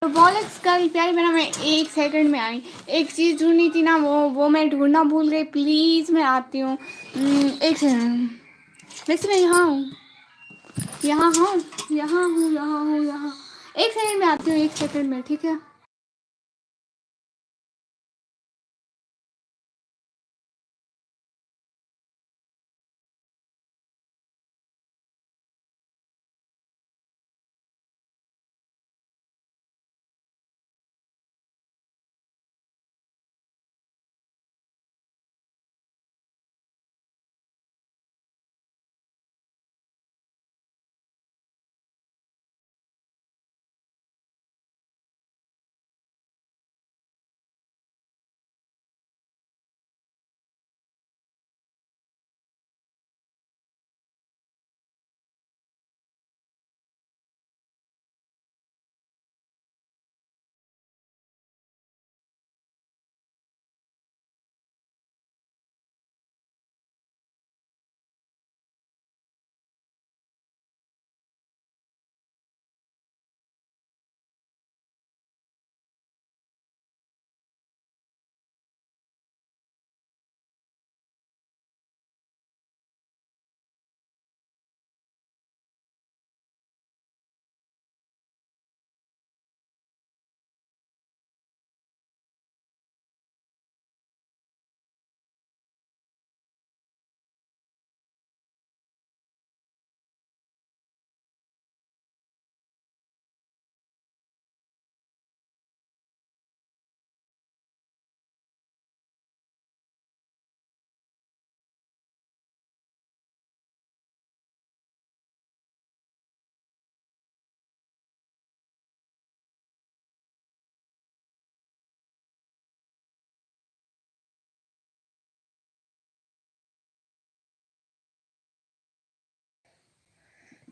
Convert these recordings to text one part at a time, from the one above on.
तो बॉलेक्स कल प्यारी बना, मैं 1 सेकंड में आई। एक चीज़ ढूंढनी थी ना, वो मैं ढूंढना भूल गई। प्लीज़ मैं आती हूँ। 1 सेकंड। वैसे मैं यहाँ हूँ, यहाँ हूँ, यहाँ हूँ, यहाँ हूँ, यहाँ। 1 सेकंड में आती हूँ, 1 सेकंड में, ठीक है।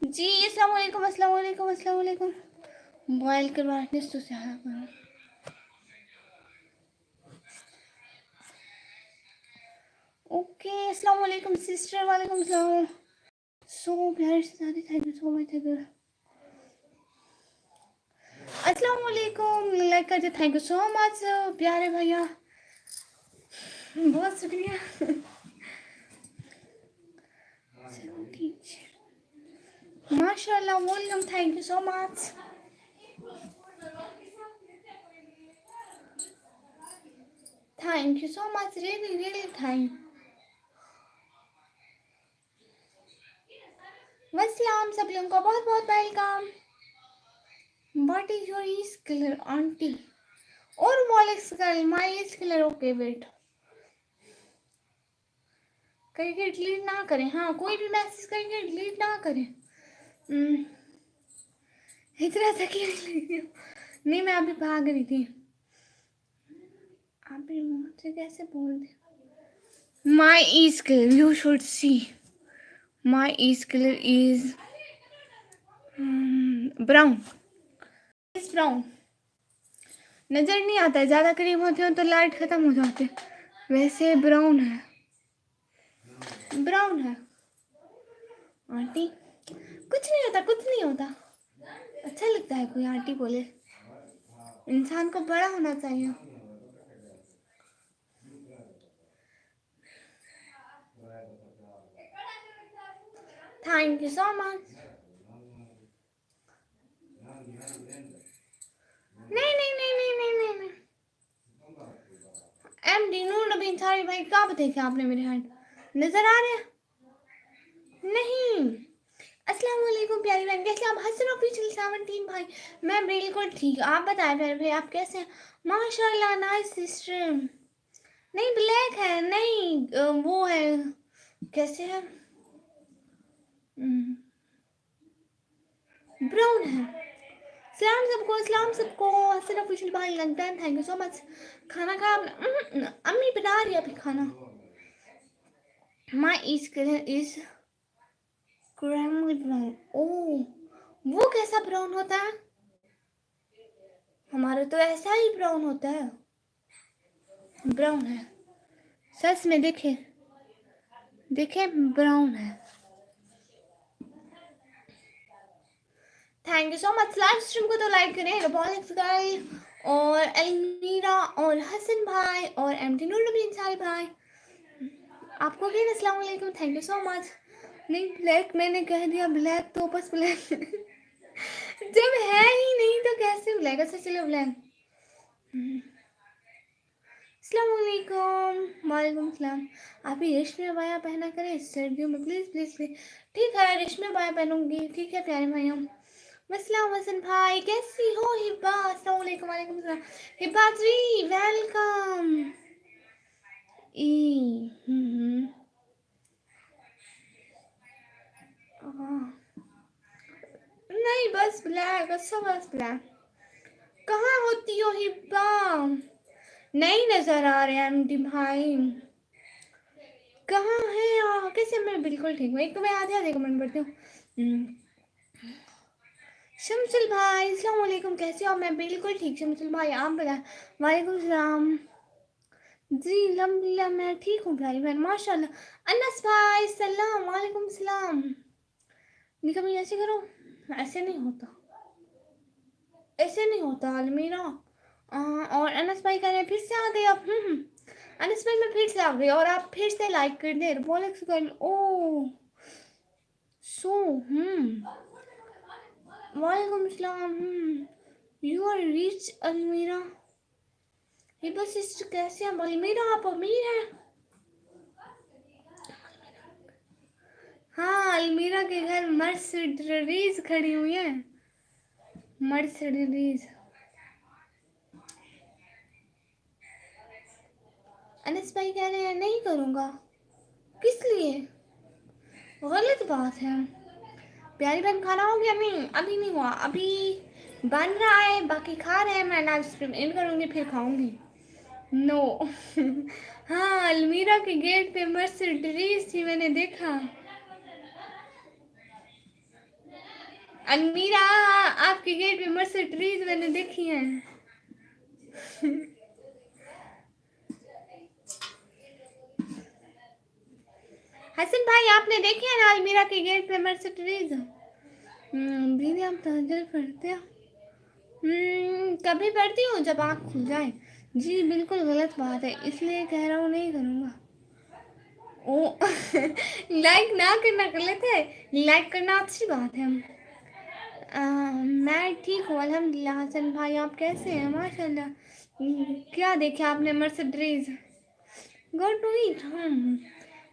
जी अस्सलाम वालेकुम, अस्सलाम वालेकुम, अस्सलाम वालेकुम। मोबाइल के ब्राइटनेस तो ज़्यादा करो। ओके, अस्सलाम वालेकुम सिस्टर, वालेकुम सलाम। सो प्यारे से शादी, थैंक यू सो मच। अस्सलाम वालेकुम, लाइक कर दे, थैंक यू सो मच प्यारे भैया, बहुत शुक्रिया। माशाल्लाह, welcome, thank you so much. Thank you so much, really really thank. वसलाम, सब लोगों को बहुत बहुत welcome. What is your ease colour aunty? और मॉलिक्स colour, my ease colour. Okay wait, कहीं डिलीट ना करें। हाँ, कोई भी मैसेज कहीं डिलीट ना करें। इतना तकलीफ नहीं, मैं अभी भाग रही थी। आप मुझसे कैसे बोल दे? My ease colour, you should see, my ease colour is brown. Is brown. नजर नहीं आता है, ज्यादा करीब होते हो तो लाइट खत्म हो जाते। वैसे ब्राउन है, ब्राउन है आंटी। कुछ नहीं होता, कुछ नहीं होता। अच्छा लगता है कोई आंटी बोले, इंसान को बड़ा होना चाहिए। Thank you so much. नहीं नहीं नहीं नहीं नहीं नहीं नहीं। एमडी नूर नबीन सारी भाई, कहाँ देखे आपने मेरे हैंड? नजर आ रहे हैं? नहीं। अस्सलाम वालेकुम प्यारी बहन, कैसे आप? हसन ऑफिशियल 17 भाई, मैं बिल्कुल ठीक। आप बताएं प्यारे भाई, आप कैसे हैं? माशाल्लाह, नाइस सिस्टर। नहीं ब्लैक है, नहीं वो है, कैसे है, ब्राउन है। सलाम सबको, सलाम सबको। हसन ऑफिशियल भाई, लगता है, थैंक यू सो मच। खाना खा आपने? अम्मी बना रही है अभी खाना। My ease colour is caramel brown. Oh, वो कैसा ब्राउन होता है? हमारा तो ऐसा ही ब्राउन होता है। ब्राउन है सच में, देखे देखे, ब्राउन है। Thank you so much. Live stream को तो लाइक करें, रोबोटिक्स गर्ल और अलमीरा और हसन भाई और एमडी नूर अंसारी भाई, आपको भी अस्सलाम वालेकुम, थैंक यू सो मच। नहीं ब्लैक मैंने कह दिया, ब्लैक तो बस ब्लैक जब है ही नहीं तो कैसे ब्लैक। अच्छा चलो ब्लैक। अस्सलाम वालेकुम। वालेकुम सलाम। आप ही रेशमी अबाया पहना करें सर्दियों में, प्लीज़ प्लीज़ प्लीज़। ठीक है रेशमी अबाया पहनूंगी, ठीक है प्यारे भाइयों। अस्सलाम हसन भाई, कैसी हो हिब्बा? अस्सलाम वालेकुम। वालेकुम सलाम हिब्बा जी, वेलकम। ई नहीं बस ब्लैक, अच्छा बस ब्लैक। कहाँ होती हो हिब्बा? नहीं नजर आ रहे एमडी भाई, कहाँ है आप? कैसे? मैं बिल्कुल ठीक हूँ। एक तो मैं आधे आधे कमेंट पढ़ती हूँ। शमसुल भाई अस्सलाम वालेकुम, कैसे हो? मैं बिल्कुल ठीक शमसुल भाई, आप बताएं। वालेकुम सलाम जी, अल्हम्दुलिल्लाह मैं ठीक हूँ प्यारी बहन, माशाल्लाह। अनस भाई सलाम, वालेकुम सलाम। निकमी ऐसे करो, ऐसे नहीं होता, ऐसे नहीं होता अलमीरा। और अनस भाई कह रहे हैं फिर से आ गए आप। अनस भाई मैं फिर से आ गई और आप फिर से लाइक कर दे बोलेक्स गर्ल। ओ सो वालेकुम सलाम। यू आर रिच अलमीरा। ये बस सिस्टर कैसे हैं अलमीरा? आप अमीर हैं? हाँ अलमीरा के घर मर्सिडीज खड़ी हुई है, मर्सिडीज। अनस भाई कह रहे हैं नहीं करूँगा, किस लिए? गलत बात है। प्यारी बहन खाना हो गया? नहीं अभी नहीं हुआ, अभी बन रहा है, बाकी खा रहे हैं। मैं लाइव स्ट्रीम इन करूँगी फिर खाऊंगी। नो हाँ अलमीरा के गेट पे मर्सिडीज थी, मैंने देखा। अलमीरा आपके गेट पे मर्सिडीज मैंने देखी है। हसन भाई आपने देखे हैं ना अलमीरा के गेट पे मर्सिडीज? दीदी आप तहज्जुद पढ़ते हो? कभी पढ़ती हूँ जब आँख खुल जाए। जी बिल्कुल गलत बात है, इसलिए कह रहा हूँ नहीं करूँगा। ओ लाइक ना करना गलत है, लाइक करना अच्छी बात है। मैं ठीक हूँ अल्हम्दुलिल्लाह। हसन भाई आप कैसे हैं? माशाल्लाह। क्या देखे आपने? मर्सिडीज। Go to eat.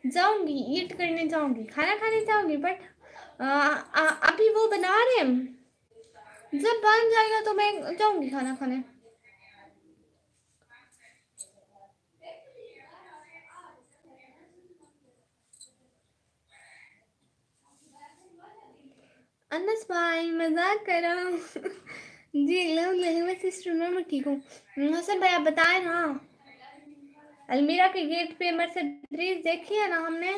जाऊंगी, ईट करने जाऊंगी, खाना खाने जाऊंगी, बट अभी वो बना रहे हैं, जब बन जाएगा तो मैं जाऊंगी खाना खाने। अनस भाई मजाक कर रहा हूँ जी मैं सिस्टर मैं ठीक हूँ। हसन भाई आप बताएं ना, अलमीरा के गेट पे मर्सिडीज देखी है ना हमने?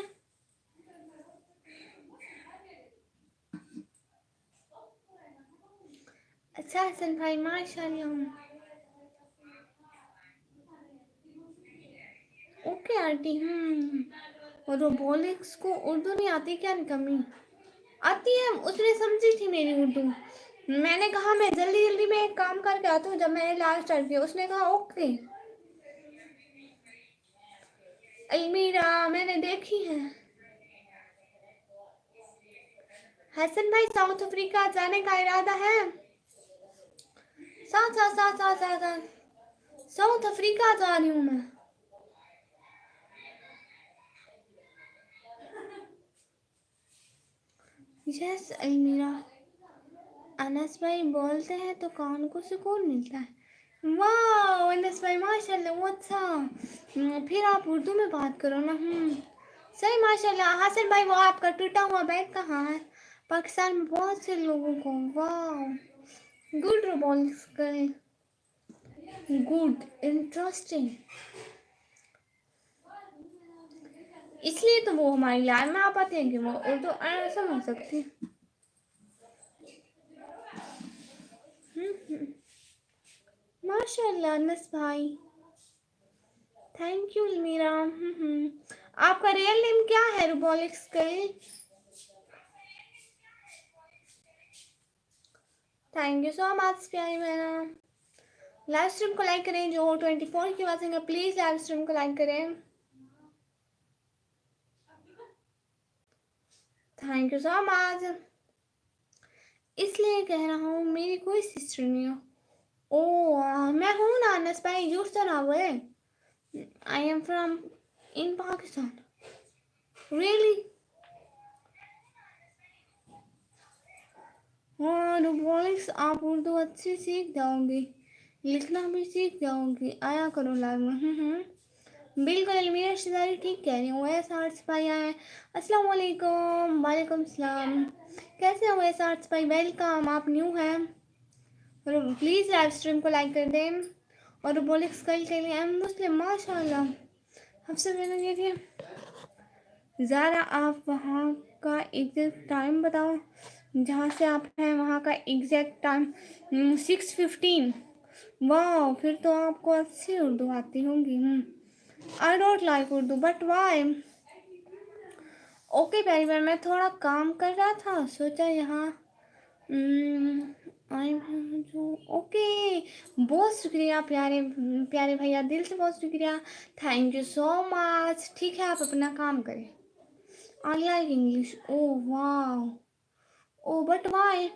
अच्छा हसन भाई माशाल्लाह। Okay aunty. और रोबोलिक्स को उर्दू नहीं आती क्या? निकम्मी आती है, उसने समझी थी मेरी उर्दू। मैंने कहा मैं जल्दी जल्दी में एक काम करके आती हूँ, जब मैंने लास्ट स्टार्ट किया उसने कहा ओके। अलमीरा मैंने देखी है। हसन भाई साउथ अफ्रीका जाने का इरादा है? साथ साथ साथ साथ साथ साथ साउथ अफ्रीका जा रही हूँ मैं। यस अलमीरा। अनस भाई बोलते हैं तो कान को सुकून मिलता है। वाह अनस भाई माशाल्लाह, वो अच्छा। फिर आप उर्दू में बात करो ना। सही माशाल्लाह। हसन भाई वो आपका टूटा हुआ बैग कहाँ है? पाकिस्तान में बहुत से लोगों को। वाह गुड रोबोटिक्स करें, गुड इंटरेस्टिंग। इसलिए तो वो हमारी लाइन में आ पाते हैं कि वो उर्दू समझ सकती है। माशाल्लाह अनस भाई, थैंक यू अलमीरा। आपका रियल नेम क्या है रोबोटिक्स करें? थैंक यू सो मच प्यारी बहना। लाइव स्ट्रीम को लाइक करें, जो 24 की बात है प्लीज लाइव स्ट्रीम को लाइक करें। Thank you so much. इसलिए कह रहा हूँ मेरी कोई सिस्टर नहीं हो। ओ मैं हूँ ना अनस भाई, यूज तो ना हुए। आई am from in Pakistan. Really? हाँ रोबोटिक्स, आप उर्दू अच्छी सीख जाओगी, लिखना भी सीख जाओगी, आया करो लाइव में। बिल्कुल अलमीरा शिजारी ठीक कह रही हूँ। वैस आर्ट्स भाई आए, अस्सलाम वालेकुम। वालेकुम सलाम। कैसे हो वैस आर्ट्स भाई? वेलकम, आप न्यू हैं। प्लीज़ लाइव स्ट्रीम को लाइक कर दें। और रोबोटिक्स कल के लिए मुस्लिम माशाल्लाह। सबसे पहले देखिए ज़रा आप वहाँ का एग्जैक्ट टाइम बताओ, जहाँ से आप हैं वहाँ का एग्जैक्ट टाइम। 6:15। वाह, फिर तो आपको अच्छी उर्दू आती होगी। I don't like Urdu but why. Okay प्यारी बहन, मैं थोड़ा काम कर रहा था, सोचा यहाँ आई जो। ओके, बहुत शुक्रिया प्यारे प्यारे भैया, दिल से बहुत शुक्रिया। Thank you so much. ठीक है, आप अपना काम करें। I like English. ओ वाह। Oh but why?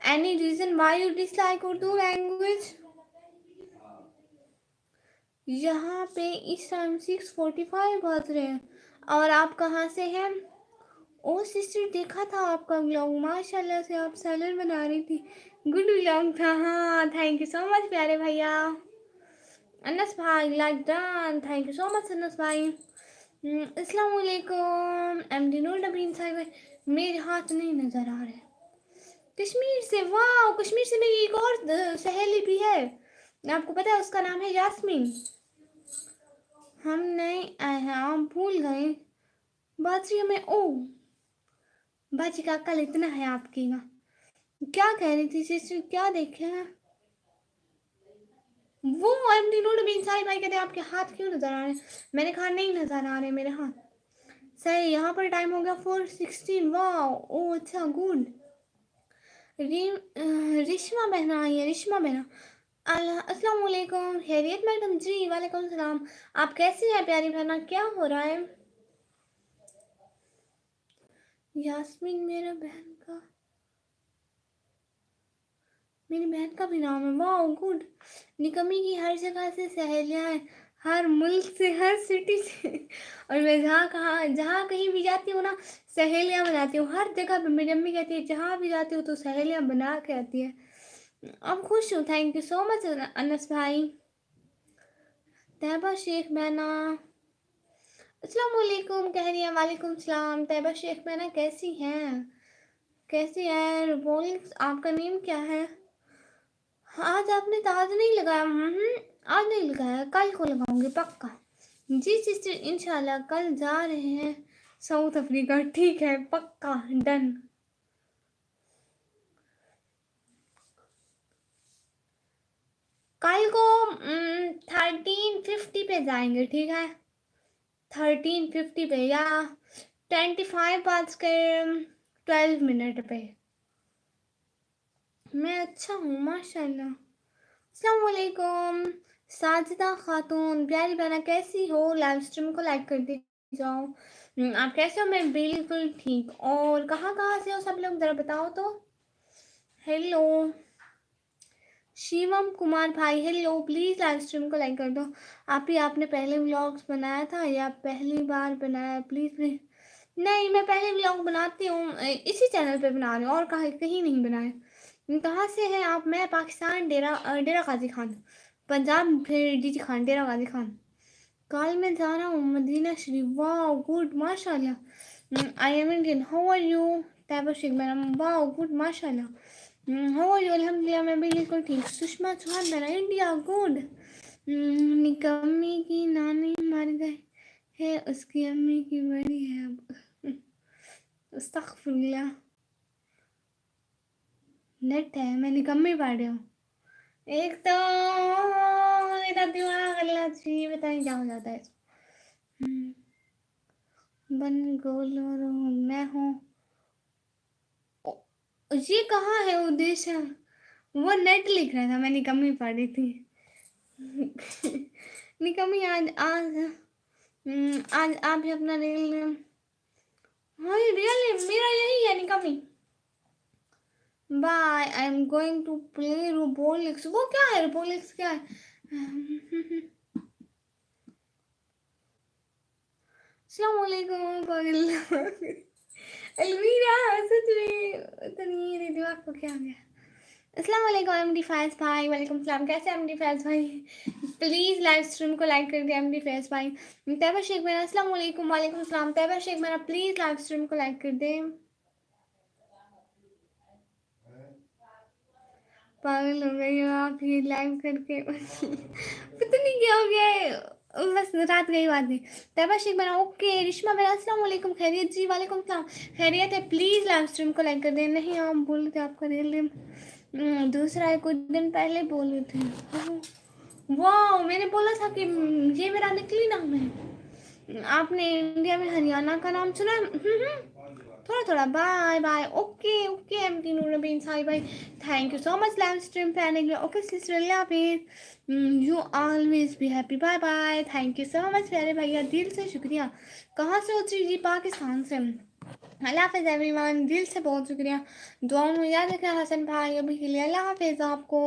Any reason why you dislike Urdu language? यहाँ पे इस टाइम 6:45 बज रहे हैं। और आप कहाँ से हैं? ओ सिस्टर, देखा था आपका व्लॉग, माशाल्लाह से आप सैलड बना रही थी। गुड व्लॉग था। हाँ थैंक यू सो मच प्यारे भैया। अनस भाई like done, thank you so much Anas भाई। अस्सलाम वालेकुम एमडी नूर नबीन साहिब। मेरे हाथ नहीं नज़र आ रहे। कश्मीर से? वाह, कश्मीर से मेरी एक और सहेली भी है, आपको पता है उसका नाम है यास्मीन। हम नहीं आए हैं, आप भूल गए। बातचीत में ओ बाजी का कल इतना है आपकी ना। क्या कह रही थी सिस्टर, क्या देखे हैं? वो एमडी नूर बीन साहिब भाई कहते हैं आपके हाथ क्यों नजर आ रहे हैं? मैंने कहा नहीं नजर आ रहे मेरे हाथ। सही, यहाँ पर टाइम हो गया 4:16। वाह, ओ अच्छा गुड। रिश्मा बहना आई है, रिश्मा बहना। अस्सलाम वालेकुम, खैरियत मैडम जी? वालेकुम सलाम। आप कैसी हैं प्यारी बहना, क्या हो रहा है? यास्मीन मेरी बहन का भी नाम है। वाह गुड। निकम्मी की हर जगह से सहेलियां हैं, हर मुल्क से, हर सिटी से। और मैं जहाँ कहीं भी जाती हूँ ना, सहेलियां बनाती हूँ हर जगह पे। मेरी अम्मी कहती है जहाँ भी जाती हूँ तो सहेलियां बना के आती है। अब खुश हूँ। Thank you so much Anas भाई। तैयबा शेख बहना अस्सलाम वालेकुम कह रही है। वालेकुम सलाम। तैयबा शेख बहना कैसी हैं? कैसी है? बोल, आपका नेम क्या है? आज आपने ताज नहीं लगाया? आज नहीं लगाया, कल को लगाऊंगी पक्का। जी सिस्टर, इंशाल्लाह कल जा रहे हैं साउथ अफ्रीका। ठीक है, पक्का डन। कल को 13:50 पे जाएंगे, ठीक है? 13:50 पे या 25:12 पे। मैं अच्छा हूँ माशाल्लाह। अस्सलाम वालेकुम साजिदा खातून, प्यारी बहना कैसी हो? लाइव स्ट्रीम को लाइक कर दी जाओ। आप कैसे हो? मैं बिल्कुल ठीक। और कहाँ कहाँ से हो सब लोग, ज़रा बताओ तो। हेलो शिवम कुमार भाई, हेलो। प्लीज़ लाइव स्ट्रीम को लाइक कर दो। आपने पहले व्लॉग्स बनाया था या पहली बार बनाया? Please please. नहीं, मैं पहले व्लॉग बनाती हूँ, इसी चैनल पे बना रही हूँ, और कहीं नहीं बनाए। कहाँ से हैं आप? मैं पाकिस्तान, डेरा गाजी खान। पंजाब फिर डीजी खान, डेरा गाजी खान। कल मैं जा रहा हूँ मदीना शरीफ। वाह गुड माशाल्लाह। I am Indian, how are you? Tayyaba Shaikh madam, वाह गुड माशाल्लाह। How are you? अल्हम्दुलिल्लाह मैं बिल्कुल ठीक। Sushma Chauhan madam, India, good. निकम्मी की नानी मर गए है, उसकी अम्मी की बड़ी है अब। अस्तगफुरुल्लाह। नेट है, मैं निकम्मी पढ़ रही हूँ। एक तो मेरा दिमाग अल्लाह जी बताएं क्या हो जाता है। बन गोलो मैं हूँ। ये कहाँ है उद्देश्य? वो नेट लिख रहा था, मैं निकम्मी पढ़ रही थी। निकम्मी आज आज आज आप भी अपना रियल नेम। हाँ ये रियल नेम मेरा यही है, निकम्मी। Bye, I am going to play Roblox. वो क्या है रोबोलिक्स, क्या है? अस्सलाम वालेकुम पागल। अलमीरा सच में तनवीर दिमाग को क्या हो गया? अस्सलाम वालेकुम एमडी फैज भाई, वालेकुम सलाम। कैसे एमडी फैज भाई? प्लीज़ लाइव स्ट्रीम को लाइक कर दिया एमडी फैज भाई। तैयबा शेख मेरा अस्सलाम वालेकुम, वालेकुम सलाम। तैयबा शेख मेरा प्लीज़ लाइव स्ट्रीम को लाइक कर दे। पागल हो गई हो आप ये लाइव करके। पता नहीं क्या हो गया है, बस रात गई बात नहीं। तैयबा शेख मेरा ओके। रिश्मा मेरा अस्सलाम वालेकुम, खैरियत जी? वालेकुम सलाम, खैरियत है। प्लीज़ लाइव स्ट्रीम को लाइक कर दे। नहीं आप बोल रहे थे आपका रियल नेम दूसरा है, कुछ दिन पहले बोले थे। वाह, मैंने बोला था कि ये मेरा नकली नाम है। आपने इंडिया में हरियाणा का नाम सुना है? थोड़ा थोड़ा। Bye bye. Okay okay MT नूरबीन साई भाई, thank you so much live stream पे आने के लिए। ओके सिस्टर अल्लाह हाफिज, you always be happy. Bye bye, thank you so much प्यारे भैया, दिल से शुक्रिया। कहाँ से उतरी जी? पाकिस्तान से। अल्लाह हाफिज़ एवरीवन, दिल से बहुत शुक्रिया। दुआओं में याद रखना हसन भाई अभी के लिए। अल्लाह हाफिज़ आपको।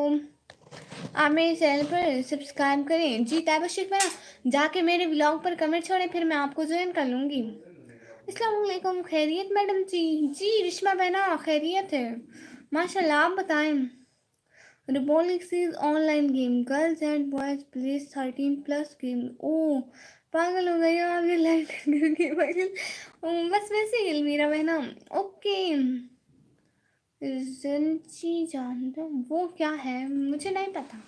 आप मेरे चैनल पर सब्सक्राइब करें जी। तैयबशिक में ना जाके मेरे व्लॉग पर कमेंट छोड़ें, फिर मैं आपको ज्वाइन कर लूँगी। अस्सलाम वालेकुम, खैरियत मैडम जी? जी रिश्मा बहना खैरियत है माशाल्लाह, आप बताएं। Roblox is online game, girls and boys plays 13+ game. ओ पागल हो गई हो आप ये लाइव करके पागल। बस वैसे ही अलमीरा बहना। ओके जी जानते हो वो क्या है? मुझे नहीं पता।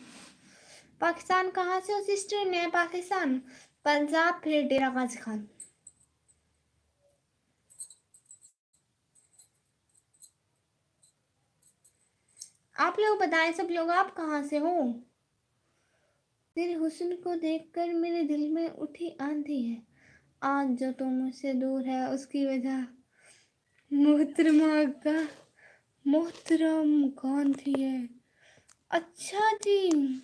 पाकिस्तान कहाँ से हो सिस्टर? मैं पाकिस्तान, पंजाब, फिर डेरा गाजी खान। आप लोग बताएं, सब लोग आप कहाँ से हो? तेरे हुस्न को देखकर मेरे दिल में उठी आंधी है, आज जो तुम मुझसे दूर है उसकी वजह मोहतरमा का। मोहतरम कौन थी है? अच्छा जी,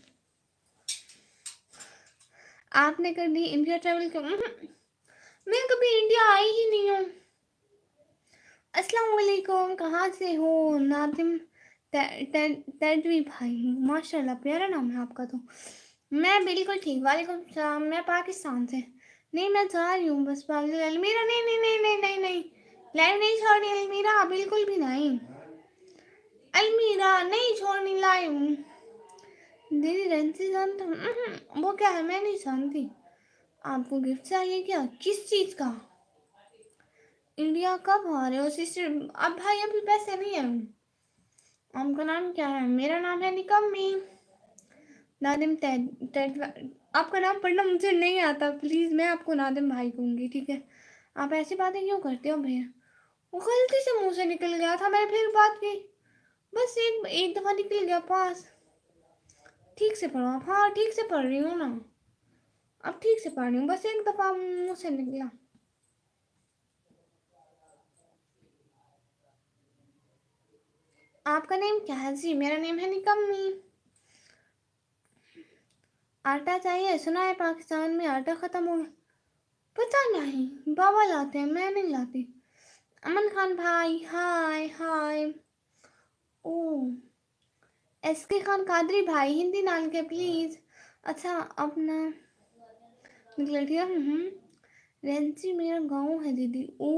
आपने कर दी इंडिया ट्रैवल क्यों? मैं कभी इंडिया आई ही नहीं हूँ। अस्सलाम वालेकुम, कहाँ से हो? नादिम तडवी भाई, माशाल्लाह प्यारा नाम है आपका तो। मैं बिल्कुल ठीक, वालेकुम सलाम। मैं पाकिस्तान से। नहीं मैं जा रही हूँ बस पागल। अलमीरा नहीं नहीं नहीं नहीं नहीं नहीं, लाइव नहीं छोड़नी अलमीरा, बिल्कुल भी नहीं। अलमीरा नहीं छोड़नी लाइव। दीदी रेंसी जानता हूँ? वो क्या है? मैं नहीं जानती। आपको गिफ्ट चाहिए क्या? किस चीज़ का? इंडिया कब आ रहे हो सिस्टर? अब भाई अभी पैसे नहीं है। आपका नाम क्या है? मेरा नाम है निकम्मी। नादिम टेड। आपका नाम पढ़ना मुझे नहीं आता, प्लीज़ मैं आपको नादिम भाई कहूँगी, ठीक है? आप ऐसी बातें क्यों करते हो भैया? वो गलती से मुंह से निकल गया था, मैं फिर बात की, बस एक एक दफ़ा निकल गया पास। ठीक से पढ़ो आप। हाँ ठीक से पढ़ रही हूँ ना, अब ठीक से पढ़ रही हूँ, बस एक दफ़ा मुंह से निकला। आपका नेम क्या है जी? मेरा नेम है निकम्मी। आटा चाहिए? सुना है पाकिस्तान में आटा ख़त्म हो गया। पता नहीं, बाबा लाते हैं, मैं नहीं लाती। अमन खान भाई हाय हाय। ओ एस के खान कादरी भाई, हिंदी नाम के प्लीज़। अच्छा अपना निकलिया। रेंसी मेरा गांव है दीदी। ओ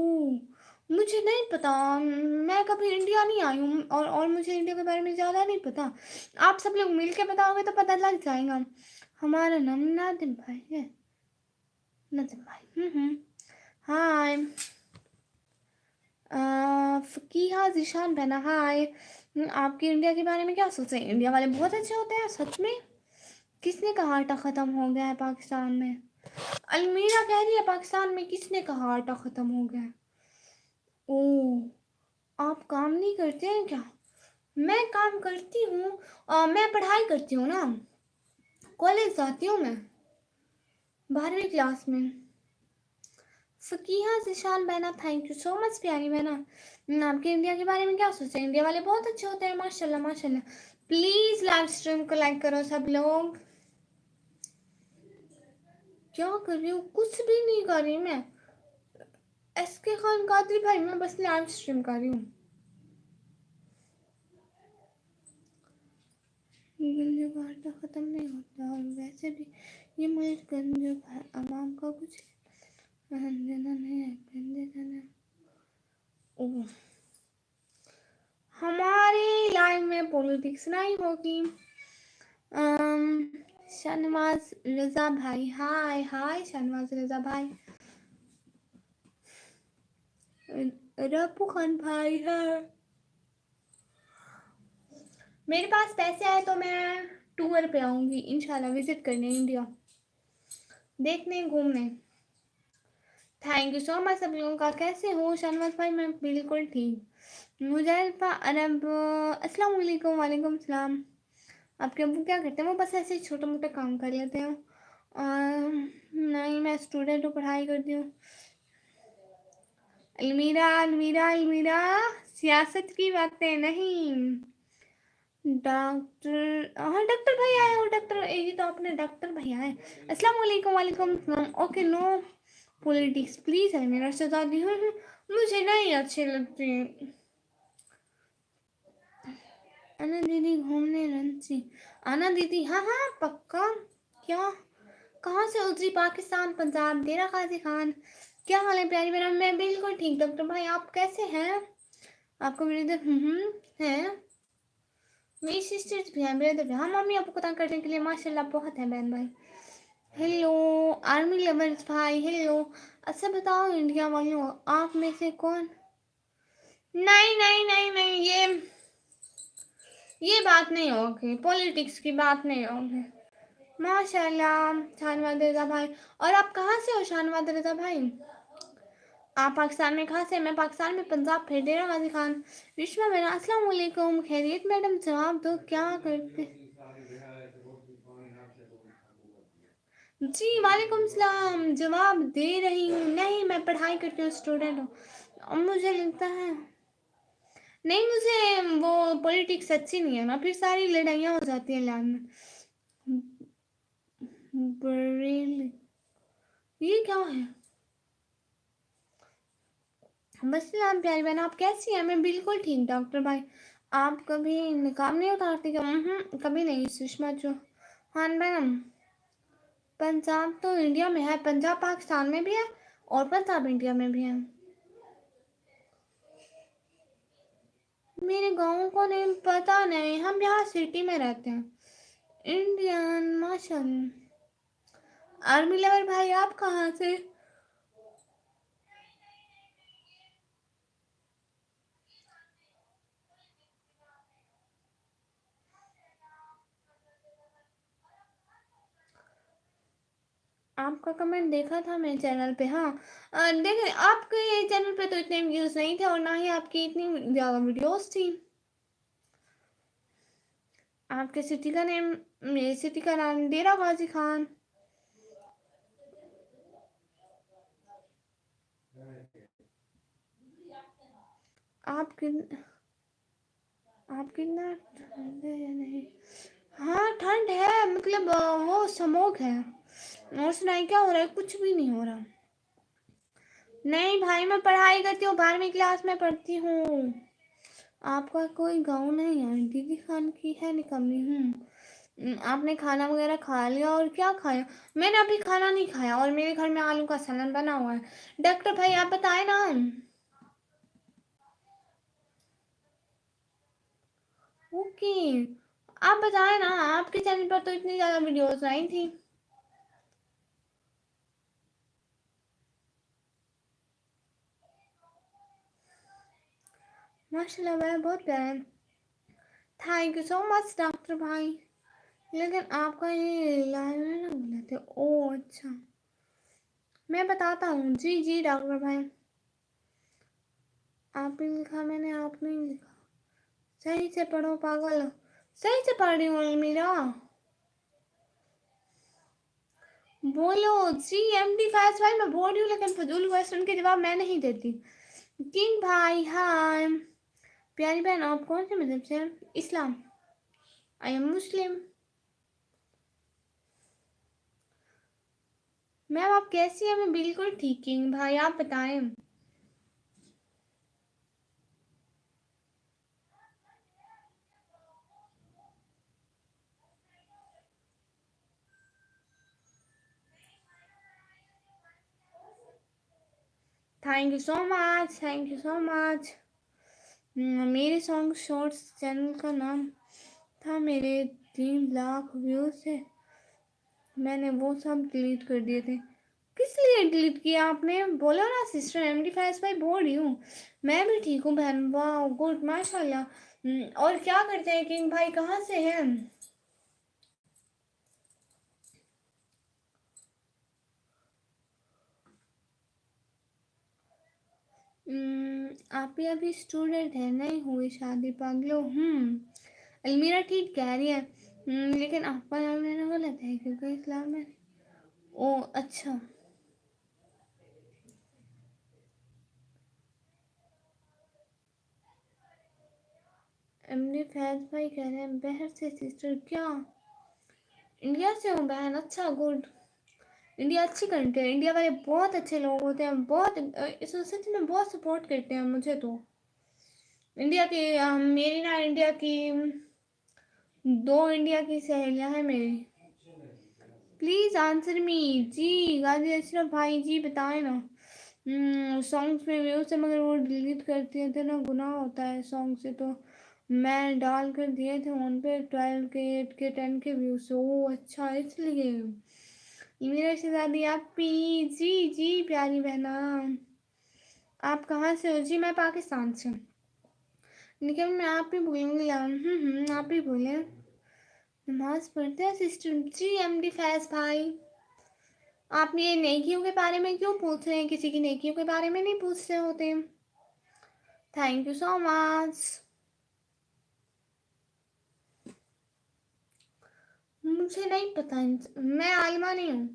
मुझे नहीं पता, मैं कभी इंडिया नहीं आई हूँ, और मुझे इंडिया के बारे में ज़्यादा नहीं पता। आप सब लोग मिल के बताओगे तो पता लग जाएगा। हमारा नाम नादिम भाई है। नादिम भाई। हाय फ़कीहा ज़ीशान बहना हाय। आपकी इंडिया के बारे में क्या सोचते हैं? इंडिया वाले बहुत अच्छे होते हैं सच में। किसने कहा आटा ख़त्म हो गया है पाकिस्तान में? अलमीरा कह रही है पाकिस्तान में किसने कहा आटा ख़त्म हो गया है? ओह आप काम नहीं करते हैं क्या? मैं काम करती हूँ, मैं पढ़ाई करती हूँ ना, कॉलेज जाती हूँ मैं, 12वीं क्लास में। फकीहा जिशान बहना, थैंक यू सो मच प्यारी बहना। आपके इंडिया के बारे में क्या सोचते हैं? इंडिया वाले बहुत अच्छे होते हैं, माशाल्लाह माशाल्लाह। प्लीज लाइव स्ट्रीम को लाइक करो सब लोग। क्या कर रही हूँ? कुछ भी नहीं कर रही मैं। एसके खान कादरी भाई, मैं बस लाइव स्ट्रीम कर रही हूँ। ये वार्ता खत्म नहीं होता, और वैसे भी ये मुल्क गंजब है, आवाम का कुछ देना नहीं है, गंदे देना। ओह, हमारे लाइव में पॉलिटिक्स नहीं होगी। शहनवाज रजा भाई, हाय हाय शहनवाज रजा भाई। रब्बू खान भाई है। मेरे पास पैसे आए तो मैं टूर पे आऊंगी इंशाल्लाह, विजिट करने इंडिया, देखने घूमने। थैंक यू सो मच सब लोगों का। कैसे हो शहनवाज भाई? मैं बिल्कुल ठीक। मुजैफा अरब, अस्सलाम वालेकुम। वालेकुम सलाम। आपके अब्बू क्या करते हैं? वो बस ऐसे छोटे मोटे काम कर लेते हैं। नहीं, मैं स्टूडेंट हूँ, पढ़ाई करती हूँ। अलमीरा अलमीरा अलमीरा, सियासत की बातें नहीं। डॉक्टर, हाँ डॉक्टर भैया आए हो। डॉक्टर, ये तो आपने डॉक्टर भैया है। अस्सलाम वालेकुम। वालेकुम सलाम। ओके, नो पॉलिटिक्स प्लीज है मेरा शहजादी। मुझे नहीं अच्छे लगते। आना दीदी घूमने रंची। आना दीदी, हाँ हाँ पक्का। क्या, कहाँ से उतरी? पाकिस्तान, पंजाब, डेरा गाजी खान। क्या हाल है प्यारी मेरा? मैं बिल्कुल ठीक। डॉक्टर भाई आप कैसे हैं? आपको मेरे इधर है। मेरी सिस्टर्स भी हैं, ब्रदर भी। हाँ, मम्मी आपको तंग करने के लिए माशाल्लाह बहुत है बहन भाई। हेलो आर्मी लवर्स भाई, हेलो। अच्छा बताओ इंडिया वालों, आप में से कौन? नहीं नहीं नहीं नहीं, ये बात नहीं होगी, पॉलिटिक्स की बात नहीं होगी। माशाल्लाह शानवाद रजा भाई। और आप कहाँ से हो शानवाद रजा भाई? आप पाकिस्तान में कहाँ से? मैं पाकिस्तान में पंजाब, फिर डेरा गाजी खान। विश्वा मेरा, अस्सलाम वालेकुम। खैरियत मैडम? जवाब दो, क्या करते? जी वालेकुम सलाम, जवाब दे रही हूँ। नहीं, मैं पढ़ाई करती हूँ, स्टूडेंट हूँ। और मुझे लगता है नहीं, मुझे वो पॉलिटिक्स अच्छी नहीं है ना, फिर सारी लड़ाइयाँ हो जाती हैं लैंड में। बरेली, ये क्या है? बस आप प्यारी बहन, आप कैसी हैं? मैं बिल्कुल ठीक डॉक्टर भाई। आप कभी निकाम नहीं उतारती क्या? कभी नहीं सुषमा चौहान मैडम। पंजाब तो इंडिया में है, पंजाब पाकिस्तान में भी है, और पंजाब इंडिया में भी है। मेरे गाँव को नहीं पता, नहीं, हम यहाँ सिटी में रहते हैं। इंडियन माशाल्लाह। आर्मी लवर भाई आप कहाँ से? आपका कमेंट देखा था मैं चैनल पे। हाँ देखे, आपके चैनल पे तो इतने व्यूज नहीं थे, और ना ही आपकी इतनी ज़्यादा वीडियोस थी। आपके सिटी का नेम, मेरी सिटी का नाम डेरा गाजी खान। आप किन आप कितना ठंड है या नहीं? हाँ ठंड है, मतलब वो स्मोक है। और सुनाई क्या हो रहा है? कुछ भी नहीं हो रहा। नहीं भाई, मैं पढ़ाई करती हूँ, 12वीं क्लास में पढ़ती हूँ। आपका कोई गाँव नहीं है? दीदी खान की है निकम्मी। आपने खाना वगैरह खा लिया? और क्या खाया? मैंने अभी खाना नहीं खाया, और मेरे घर में आलू का सलन बना हुआ है। डॉक्टर भाई आप बताए ना। ओके, आप बताए ना, आपके चैनल पर तो इतनी ज़्यादा वीडियोस आई थी। माशाल्लाह भाई, बहुत प्यारा है। Thank you so much doctor भाई। लेकिन आपका ये लाइव है ना गलत है। ओ अच्छा, मैं बताता हूँ। जी जी डॉक्टर भाई, आपने लिखा, मैंने आप नहीं लिखा। सही से पढ़ो पागल। सही से पढ़ रही हूँ अलमीरा। बोलो जी। एमडी फास्ट भाई मैं बोल रही हूँ, लेकिन फजूल क्वेश्चन के जवाब मैं नहीं देती। किंग भाई हाय। प्यारी बहन आप कौन से मजहब से हैं? इस्लाम। I am Muslim. मैम आप कैसी हैं? मैं बिल्कुल ठीक किंग भाई, आप बताएं। Thank you so much, thank you so much. मेरे सॉन्ग शॉर्ट्स चैनल का नाम था, मेरे 3 लाख व्यूज थे, मैंने वो सब डिलीट कर दिए थे। किस लिए डिलीट किया आपने? बोलो ना सिस्टर। एमडी फैज भाई बोल रही हूँ। मैं भी ठीक हूँ बहन। वाह गुड माशाल्लाह। और क्या करते हैं किंग भाई, कहाँ से हैं? आप ही अभी स्टूडेंट है? नहीं हुई शादी पागलो। अलमीरा ठीक कह रही है। लेकिन आपका नाम लेना गलत है क्योंकि इस्लाम में। ओ अच्छा। एमडी फैज भाई कह रहे हैं बहर से सिस्टर। क्या? इंडिया से हूँ बहन। अच्छा गुड। इंडिया अच्छी कंट्री है। इंडिया वाले बहुत अच्छे लोग होते हैं, बहुत इस सच में बहुत सपोर्ट करते हैं मुझे तो। इंडिया की मेरी ना इंडिया की 2 इंडिया की सहेलियां हैं मेरी। प्लीज आंसर मी जी। गाजी अशरफ भाई जी बताए ना। सॉन्ग्स में व्यूज से मगर वो डिलीट करती है तो ना गुनाह होता है सॉन्ग से, तो मैं डाल कर दिए थे उन पे 12 के 8 के 10 के व्यूज। ओ अच्छा इसलिए। मेरा शहजादी आप पी जी जी प्यारी बहना। आप कहाँ से हो जी? मैं पाकिस्तान से हूँ। लेकिन मैं आप ही बोलूँगी यार। आप ही बोले। नमाज पढ़ते हैं सिस्टर जी। एमडी फैज भाई आप ये नेकियों के बारे में क्यों पूछ रहे हैं? किसी की नेकियों के बारे में नहीं पूछ रहे होते। Thank you so much. मुझे नहीं पता, मैं आलिमा नहीं हूँ।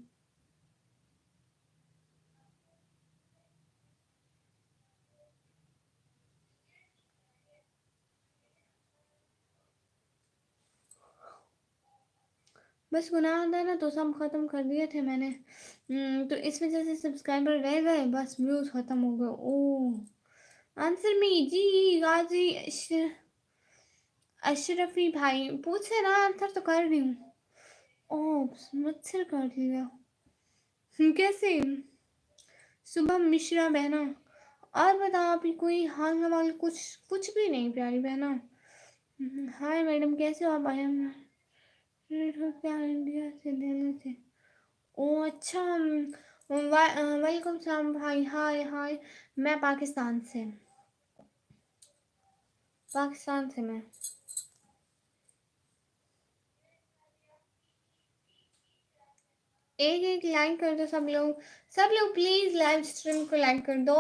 बस गुनाह था ना तो सब ख़त्म कर दिए थे मैंने। तो इस वजह से सब्सक्राइबर रह गए, बस व्यूज़ ख़त्म हो गए। ओह आंसर मी जी। गाजी अशरफी भाई पूछे ना, आंसर तो कर रही हूँ। ओह मच्छर काट लिया। कैसे? सुबह मिश्रा बहना। और बताओ अभी कोई हाल हवाल? कुछ कुछ भी नहीं प्यारी बहना। हाय मैडम कैसे हो आप? आए हम क्या इंडिया से दिल्ली से। ओ अच्छा। वेलकम सलाम भाई। हाय हाय। मैं पाकिस्तान से। पाकिस्तान से मैं। एक एक लाइक कर दो सब लोग। सब लोग प्लीज लाइव स्ट्रीम को लाइक कर दो।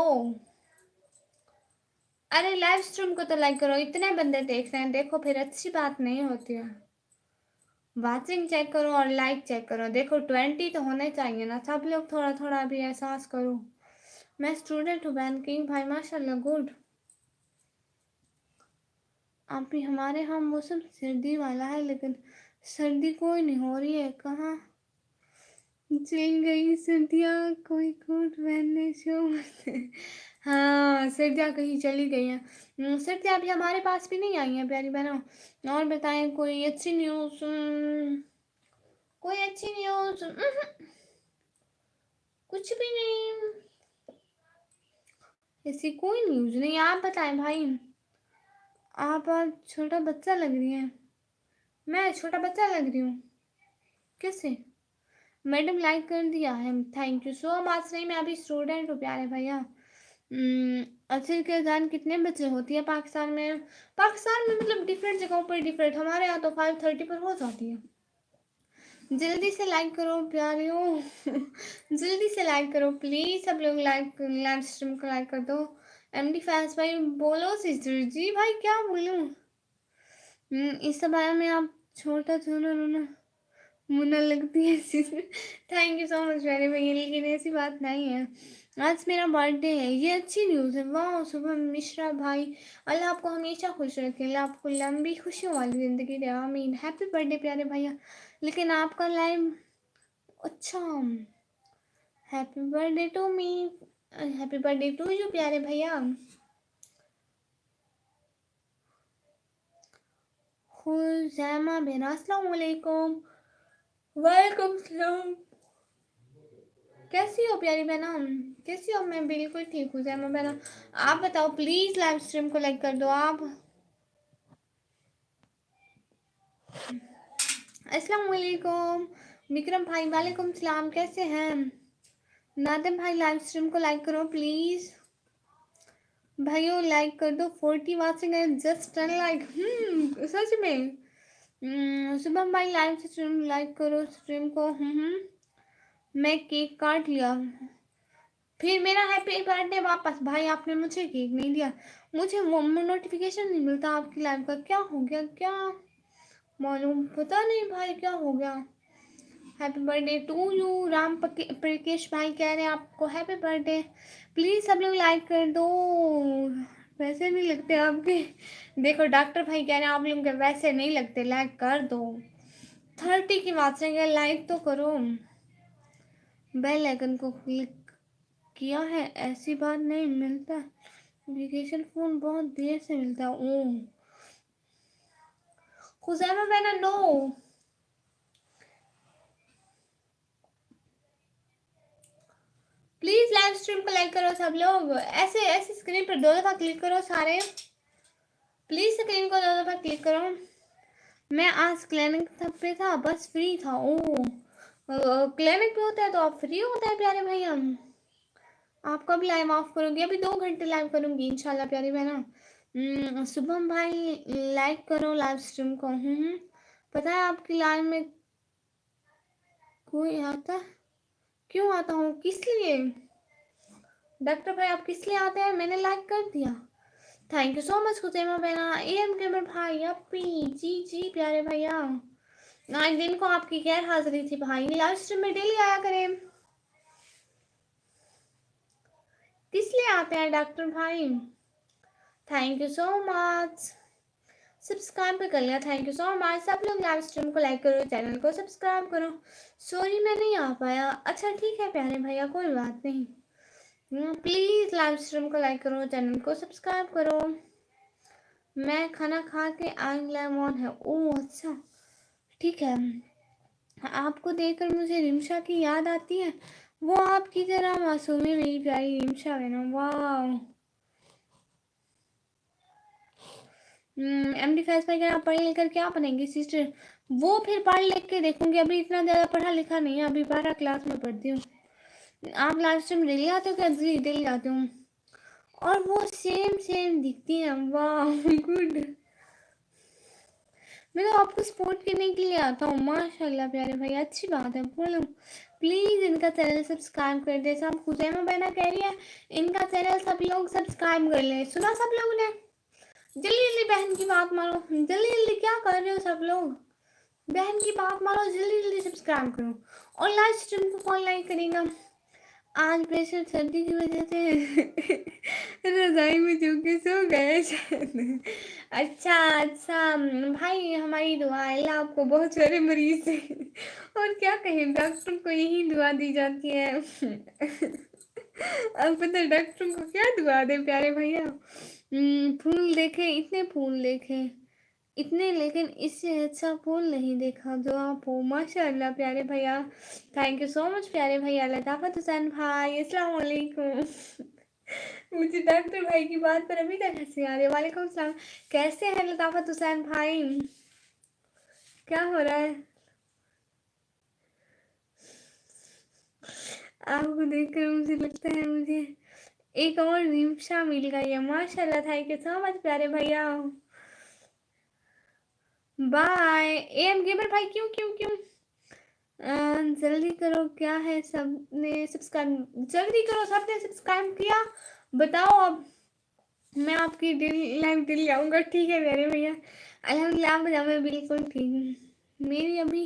अरे लाइव स्ट्रीम को तो लाइक करो, इतने बंदे देख रहे हैं देखो, फिर अच्छी बात नहीं होती है। वाचिंग चेक करो और लाइक चेक करो। देखो 20 तो होने चाहिए ना। सब लोग थोड़ा थोड़ा भी एहसास करो। मैं स्टूडेंट हूँ बहन। किंग भाई माशाल्लाह गुड। आप भी हमारे यहाँ मौसम सर्दी वाला है, लेकिन सर्दी कोई नहीं हो रही है। कहाँ चल गई सर्दियाँ, कोई कोट पहनने शो मत। हाँ सर्दियाँ कहीं चली गई हैं। सर्दियाँ अभी हमारे पास भी नहीं आई हैं प्यारी बहनों। और बताएं कोई अच्छी न्यूज़? कोई अच्छी न्यूज़? कुछ भी नहीं। ऐसी कोई न्यूज़ नहीं। आप बताएं भाई। आप आज छोटा बच्चा लग रही हैं। मैं छोटा बच्चा लग रही हूँ? कैसे? मैडम लाइक कर दिया है, थैंक यू सो मच। नहीं मैं अभी स्टूडेंट हूँ प्यारे भैया। अच्छे के जान कितने बजे होती है पाकिस्तान में? पाकिस्तान में मतलब डिफरेंट जगहों पर डिफरेंट। हमारे यहाँ तो 5:30 पर हो जाती है। जल्दी से लाइक करो प्यारियों। जल्दी से लाइक करो प्लीज सब लोग। लाइक लाइव स्ट्रीम को लाइक कर दो। एमडी फैंस भाई बोलो सिस्टर जी। भाई क्या बोलूं? इस बारे में आप छोटा छोटा रोना मुन्ना लगती है ऐसी। थैंक यू सो मच प्यारे भैया, लेकिन ऐसी बात नहीं है। आज मेरा बर्थडे है, ये अच्छी न्यूज़ है। वाह शुभम मिश्रा भाई, अल्लाह आपको हमेशा खुश रखे, अल्लाह आपको लंबी खुशियों वाली ज़िंदगी दे, आमीन। हैप्पी बर्थडे प्यारे भैया। लेकिन आपका लाइव अच्छा, happy birthday to me, happy birthday to you प्यारे भैया। खुजैमा बेना, अस्सलाम वालेकुम। वालेकुम सलाम। कैसी हो प्यारी बहना, कैसी हो? मैं बिल्कुल ठीक हूँ जैमा बहना। आप बताओ प्लीज, लाइव स्ट्रीम को लाइक कर दो आप। अस्सलाम वालेकुम विक्रम भाई, वालेकुम सलाम, कैसे हैं? नादिम भाई लाइव स्ट्रीम को लाइक करो प्लीज। भाइयों लाइक कर दो, 40 वाचिंग है, जस्ट 10 लाइक। सच में। शुभम भाई लाइव स्ट्रीम लाइक करो स्ट्रीम को। मैं केक काट लिया, फिर मेरा हैप्पी बर्थडे वापस। भाई आपने मुझे केक नहीं दिया, मुझे वो नोटिफिकेशन नहीं मिलता आपकी लाइव का, क्या हो गया क्या मालूम, पता नहीं भाई क्या हो गया। Happy birthday to you. Ram Prakash भाई कह रहे हैं आपको हैप्पी बर्थडे। प्लीज सब लोग लाइक कर दो, वैसे नहीं लगते आपके। देखो डॉक्टर भाई कह रहे हैं आप लोग के वैसे नहीं लगते, लाइक कर दो। 30 की बात से लाइक तो करो, बेल आइकन को क्लिक किया है, ऐसी बात नहीं मिलता। नोटिफिकेशन फोन बहुत देर से मिलता है। ओ खुजैमा मैंने नो। प्लीज लाइव स्ट्रीम को लाइक करो सब लोग, ऐसे ऐसे स्क्रीन पर 2 दफा क्लिक करो सारे, प्लीज स्क्रीन को 2 दफा क्लिक करो। मैं आज क्लिनिक पे था, बस फ्री था। ओ क्लिनिक पे होता है तो आप फ्री होता है प्यारे भैया। आप कब लाइव ऑफ करोगे? अभी 2 घंटे लाइव करूंगी इंशाल्लाह प्यारी बहना। शुभम भाई लाइक करो लाइव स्ट्रीम को। पता है आपकी लाइव में कोई आता, क्यों आता हूँ, किस लिए? डॉक्टर भाई आप किस लिए आते हैं? मैंने लाइक कर दिया। Thank you so much Khuzaima बहना। एम गेमर भाई अपी जी जी प्यारे भैया, आज दिन को आपकी गैर हाजिरी थी भाई, लाइव स्ट्रीम में डेली आया करें। किस लिए आते हैं डॉक्टर भाई? Thank you so much, subscribe भी कर लिया, थैंक यू सो मच। सब लोग लाइव स्ट्रीम को लाइक करो, चैनल को सब्सक्राइब करो। सॉरी मैं नहीं आ पाया, अच्छा ठीक है प्यारे भैया कोई बात नहीं। प्लीज लाइव स्ट्रीम को लाइक करो, चैनल को सब्सक्राइब करो। मैं खाना खा के आई, लाइव ऑन है। ओह अच्छा ठीक है। आपको देखकर मुझे रिमशा की याद आती है, वो आपकी तरह मासूम है मेरी प्यारी रिमशा है ना। वाह MD फैज भाई आप पढ़ लिख कर क्या बनेंगे सिस्टर? वो फिर पढ़ लिख के देखूंगी, अभी इतना ज़्यादा पढ़ा लिखा नहीं है, अभी 12 क्लास में पढ़ती हूँ। आप लास्ट टाइम डेली आते हो क्या? जी डेली आते हूँ। और वो सेम सेम दिखती है, वाह गुड। मैं तो आपको सपोर्ट करने के लिए आता हूँ, माशाल्लाह प्यारे भाई, अच्छी बात है। बोलो प्लीज़ इनका चैनल सब्सक्राइब कर दे सब। खुजैमा बहना कह रही है इनका चैनल सब लोग सब्सक्राइब कर ले, सुना सब लोगों ने? जल्दी जल्दी बहन की बात मारो, जल्दी जल्दी, क्या कर रहे हो सब लोग? बहन की बात मारो, जल्दी जल्दी सब्सक्राइब करो। और लाइव स्ट्रीम को कौन लाइक करेगा? आज प्रेशर सर्दी की वजह से रजाई में जो के सो गए शायद। अच्छा अच्छा भाई, हमारी दुआ है, अल्लाह आपको बहुत सारे मरीज से, और क्या कहें, डॉक्टर को यही दुआ दी जाती है। अब पता डॉक्टर को क्या दुआ दे प्यारे भैया। फूल देखे, इतने फूल देखे इतने, लेकिन इससे अच्छा फूल नहीं देखा जो आप हो, माशाअल्लाह प्यारे भैया। थैंक यू सो मच प्यारे भैया। लताफत हुसैन भाई अस्सलाम वालेकुम। मुझे डॉक्टर भाई की बात पर अभी तक हंसी आ रही है। वालेकुम सलाम, कैसे हैं लताफत हुसैन भाई? क्या हो रहा है? आपको देखकर मुझे लगता है मुझे एक और रिमशा मिल गई है, माशाल्लाह। थैंक यू सो मच प्यारे भैया। बाय एम गेमर भाई। क्यों क्यों क्यों? जल्दी करो, क्या है सबने सब्सक्राइब, जल्दी करो, सबने सब्सक्राइब किया? बताओ अब, मैं आपकी डेली लाइव डेली आऊँगा, ठीक है मेरे भैया। अल्हम्दुलिल्लाह मैं बिल्कुल ठीक हूँ। मेरी अभी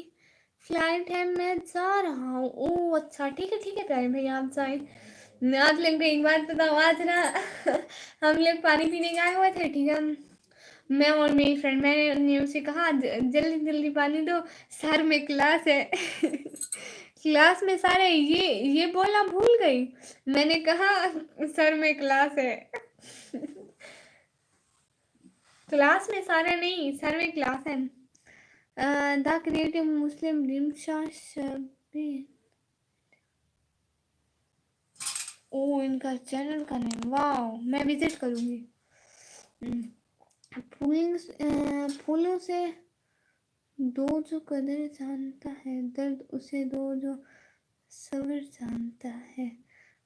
फ्लाइट है, मैं जा रहा हूँ। ओह अच्छा, ठीक है प्यारे भैया, आप जाए। आप लोग को एक बात बताओ, आज ना हम लोग पानी पीने गए हुए थे, ठीक है। मैं और मेरी फ्रेंड, मैंने उसे कहा जल्दी जल्दी पानी दो, सर में क्लास है। क्लास में सारे ये बोला भूल गई। मैंने कहा सर में क्लास है। क्लास में सारे नहीं, सर में क्लास है। द क्रिएटिव मुस्लिम रिमशा शबी। ओ इनका चैनल का नेम, वाह, मैं विजिट करूंगी। फूलों से दो जो कदर जानता है, दर्द उसे दो जो सब्र जानता है,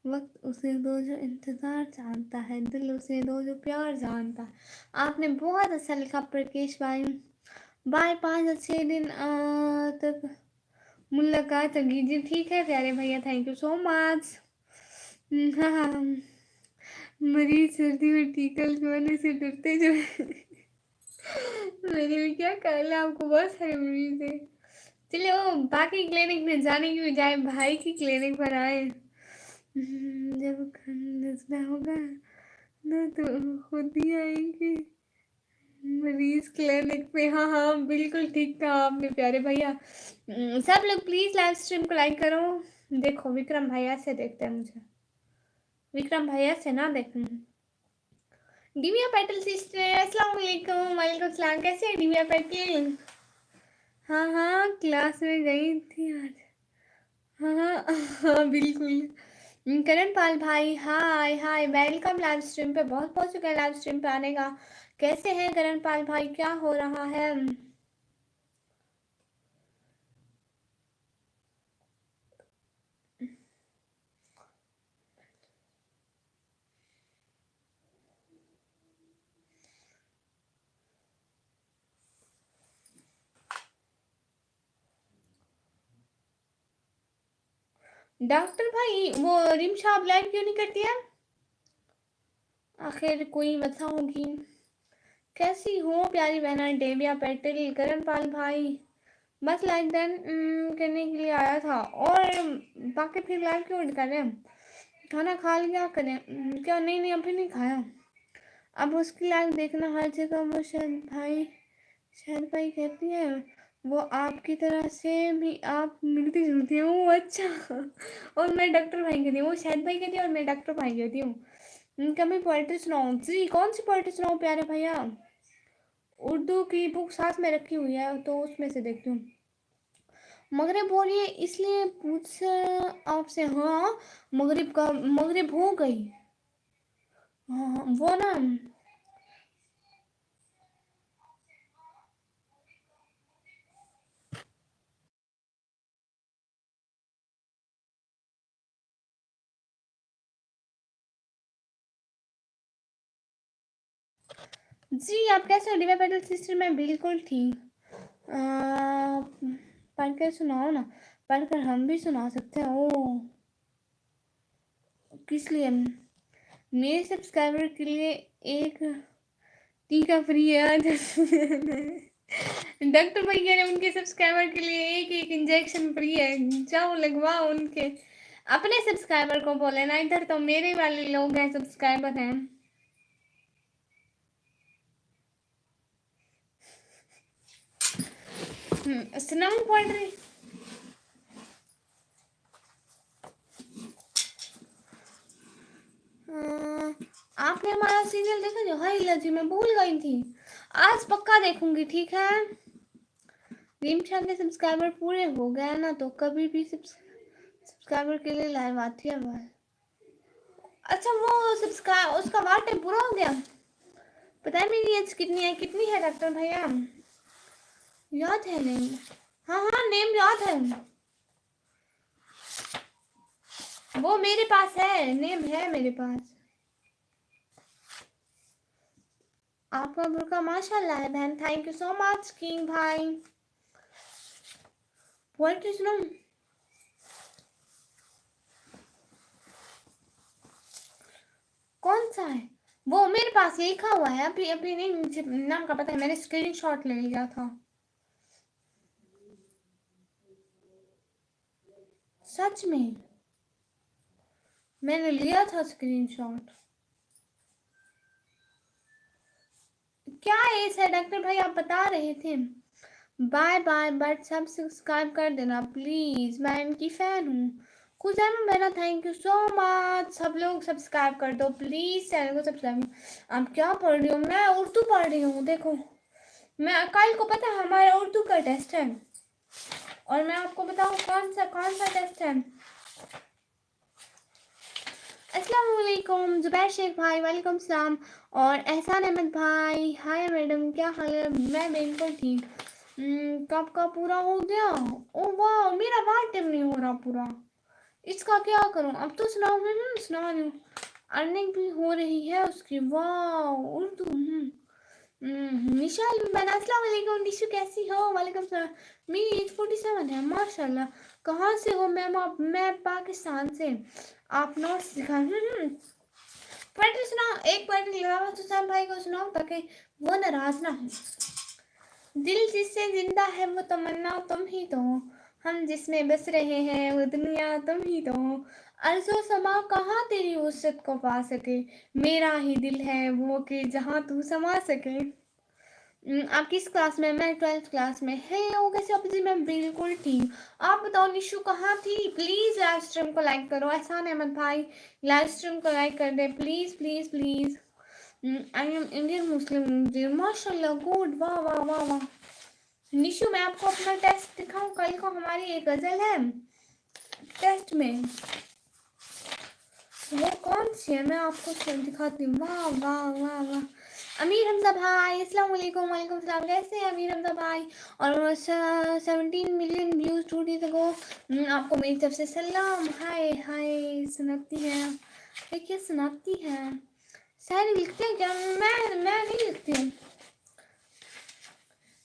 वक्त उसे दो जो इंतज़ार जानता है, दिल उसे दो जो प्यार जानता है। आपने बहुत अच्छा लिखा प्रकेश भाई। बाय, 5 से 6 दिन तक मुलाकात होगी जी। ठीक है प्यारे भैया, थैंक यू सो मच। हाँ, मरीज सर्दी में टीका लगवाने से डरते जो मैंने भी क्या कर लिया, आपको बहुत सारे मरीज है। चलो बाकी क्लिनिक में जाने की बजाय भाई की क्लिनिक पर आए। जब नजला होगा ना तो खुद ही आएंगे मरीज क्लिनिक पे। हाँ हाँ बिल्कुल ठीक कहा आपने प्यारे भैया। सब लोग प्लीज लाइव स्ट्रीम को लाइक करो। देखो विक्रम भैया से देखते हैं, मुझे विक्रम भैया से ना देखूं। दिव्या पैटल सिस्टर अस्सलाम वालेकुम। वालेकुम सलाम, कैसे है दिव्या पैटल? हाँ हाँ क्लास में गई थी आज। हाँ हाँ हाँ बिल्कुल। करण पाल भाई, हाय हाय, वेलकम लाइव स्ट्रीम पे। बहुत बहुत शुक्रिया लाइव स्ट्रीम पे आने का। कैसे हैं करण पाल भाई, क्या हो रहा है? डॉक्टर भाई वो रिमशा आप लाइव क्यों नहीं करती है? आखिर कोई वजह होगी। कैसी हो प्यारी बहना देविया पैटेल? करण पाल भाई बस लाइक डन करने के लिए आया था, और बाकी फिर लाइव क्यों कर रहे हैं? खाना खा लिया करें? क्या? नहीं नहीं अभी नहीं खाया। अब उसकी लाइव देखना हर जगह। वो शायद भाई कहती है वो आपकी तरह से भी आप मिलती जुलती हूँ। अच्छा और मैं डॉक्टर भाई कहती हूँ, वो शायद भाई कहती है और मैं डॉक्टर भाई कहती हूँ। कभी पोइट्री सुनाओ जी। कौन सी पोइट्री सुनाओ प्यारे भैया? उर्दू की बुक साथ में रखी हुई है तो उसमें से देखती हूँ। मगरिब हो रही है इसलिए पूछ आपसे। हाँ मगरिब का, मगरिब हो गई। हाँ हाँ, वो ना जी। आप कैसे हो डिवा पैटल सिस्टर? मैं बिल्कुल ठीक। पढ़कर सुनाओ ना। पढ़कर हम भी सुना सकते हैं। ओ किस लिए? मेरे सब्सक्राइबर के लिए एक टीका फ्री है आज। डॉक्टर भाई कह रहे हैं उनके सब्सक्राइबर के लिए एक एक इंजेक्शन फ्री है, जाओ लगवाओ उनके। अपने सब्सक्राइबर को बोले ना, इधर तो मेरे वाले लोग हैं, सब्सक्राइबर हैं। सुनाऊं पढ़ रही? आपने हमारा सीरियल देखा जो? हाय लजी, मैं भूल गई थी। आज पक्का देखूंगी, ठीक है। रिमशा के सब्सक्राइबर पूरे हो गए ना तो कभी भी सब्सक्राइबर के लिए लाइव आती है बात। अच्छा वो सब्सक्राइब उसका वार टाइम पूरा हो गया? पता है मेरी एज कितनी है? कितनी है डॉक्टर भैया? याद है नेम? हाँ हाँ नेम याद है, वो मेरे पास है, नेम है मेरे पास। आपका बुरका माशाल्लाह है बहन, thank you so much king भाई। पोएट्री सुनो। कौन सा है? वो मेरे पास लिखा हुआ है, अभी अभी नहीं मुझे नाम का पता है, मैंने स्क्रीनशॉट ले लिया था। सच में मैंने लिया था स्क्रीनशॉट। क्या एज है डॉक्टर भाई, आप बता रहे थे। बाय बाय, बट सब सब्सक्राइब कर देना प्लीज, मैं इनकी फैन हूँ। खुशैमा मेरा थैंक यू सो मच। सब लोग सब्सक्राइब कर दो प्लीज, चैनल को सब्सक्राइब। आप क्या पढ़ रही हो? मैं उर्दू पढ़ रही हूँ। देखो मैं कल को पता है हमारा उर्दू का टेस्ट है, और मैं आपको बताऊँ कौन सा टेस्ट है। अस्सलाम वालेकुम जुबैर शेख भाई, वालेकुम सलाम। और एहसान अहमद भाई, हाय मैडम क्या हाल है? मैं बिल्कुल ठीक। कब का पूरा हो गया? ओ वाह, मेरा वाट टाइम नहीं हो रहा पूरा, इसका क्या करूं? अब तो सुनाओ। सुना रही हूँ। अर्निंग भी हो रही है उसकी। वाह उर्दू। निशा मैंने अस्सलाम वालेकुम। निशु कैसी हो? वालेकुम सलाम। मेरी एज 47 है माशाल्लाह। कहाँ से हो मैम आप? मैं पाकिस्तान से। आप नोट्स सिखा। पोएट्री सुनाओ, एक पोएट्री लगाओ सुसान भाई को सुनाओ ताकि वो नाराज ना हो। दिल जिससे जिंदा है वो तमन्ना तुम ही तो, हम जिसमें बस रहे हैं वो दुनिया तुम ही तो। अर्ज़ो समा कहाँ तेरी वुसअत को पा सके, मेरा ही दिल है वो कि जहाँ तू समा सके। आप किस क्लास में? मैं 12th क्लास में। हेलो कैसे हो जी? मैं बिल्कुल ठीक। आप बताओ निशु कहाँ थी? प्लीज लाइव स्ट्रीम को लाइक करो। एहसान अहमद भाई लाइव स्ट्रीम को लाइक कर दे please please please. I am Indian Muslim. माशाल्लाह गुड, वाह वाह वाह वाह। निशु मैं आपको अपना टेस्ट दिखाऊं? कल को हमारी एक गजल है टेस्ट में, वो कौन सी है मैं आपको दिखाती हूँ। वाह वाह वाह वाह। अमीर हमजा भाई अस्सलाम वालेकुम। वालेकुम सलाम। कैसे हैं अमीर हमजा भाई? और 17 मिलियन व्यूज 2 days ago। आपको मेरी तरफ से सलाम। हाय हाय सुनाती हैं? देखिए सुनाती हैं। शायरी लिखते हैं क्या? मैं नहीं लिखती हूँ।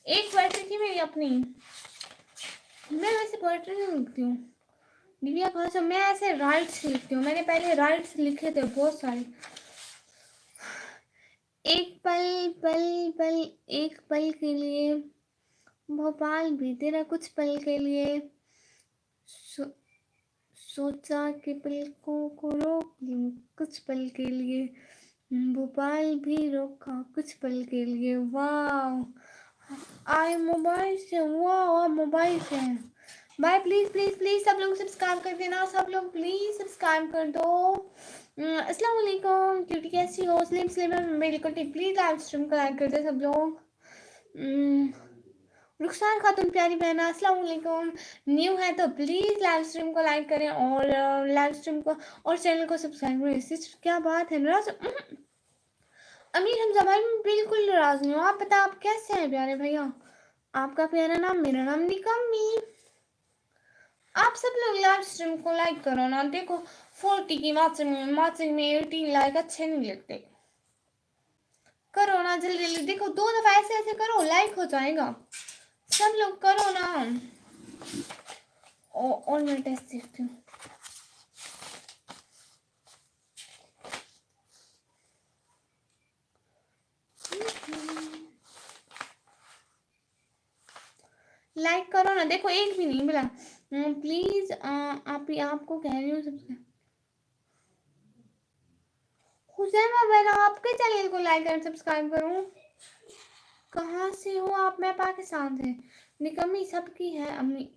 एक पोएट्री थी मेरी अपनी, मैं वैसे पोएट्री नहीं लिखती हूँ। दिव्या भाषा मैं ऐसे राइट्स लिखती हूँ। मैंने पहले राइट्स लिखे थे बहुत सारे। एक पल पल पल एक पल के लिए भोपाल भी तेरा कुछ पल के लिए सोचा कि पलकों को रोक लूं कुछ पल के लिए, भोपाल भी रोका कुछ पल के लिए। वाह आई मोबाइल से, वाह मोबाइल से। बाय प्लीज प्लीज प्लीज सब लोग सब्सक्राइब कर देना, सब लोग प्लीज सब्सक्राइब कर दो। अस्सलाम वालेकुम क्यूटी कैसी हो? स्लिम स्लिम बिल्कुल ठीक। प्लीज लाइव स्ट्रीम को लाइक कर दे सब लोग। रुखसार खातून प्यारी बहना अस्सलाम वालेकुम। न्यू है तो प्लीज लाइव स्ट्रीम को लाइक करें और लाइव स्ट्रीम को और चैनल को सब्सक्राइब करें। क्या बात है नाराज? अमीर हमजा भाई मैं बिल्कुल नाराज नहीं हूँ। आप बताओ आप कैसे हैं प्यारे भैया? आपका प्यारा नाम मेरा नाम निकम्मी। आप सब लोग लाइव स्ट्रीम को लाइक करो ना। देखो 40 की मार्चिंग में 18 लाइक अच्छे नहीं लगते। करो ना जल्दी जल्दी। देखो 2 दफा ऐसे ऐसे करो लाइक हो जाएगा। सब लोग करो ना। और मैं टेस्ट देखती हूँ। लाइक करो ना। देखो एक भी नहीं मिला। प्लीज आपको कह रही हूँ सबसे। हुसैमा मैंने आपके चैनल को लाइक और सब्सक्राइब करूँ? कहाँ से हो आप? मैं पाकिस्तान से। निकम्मी सबकी है अम्मी।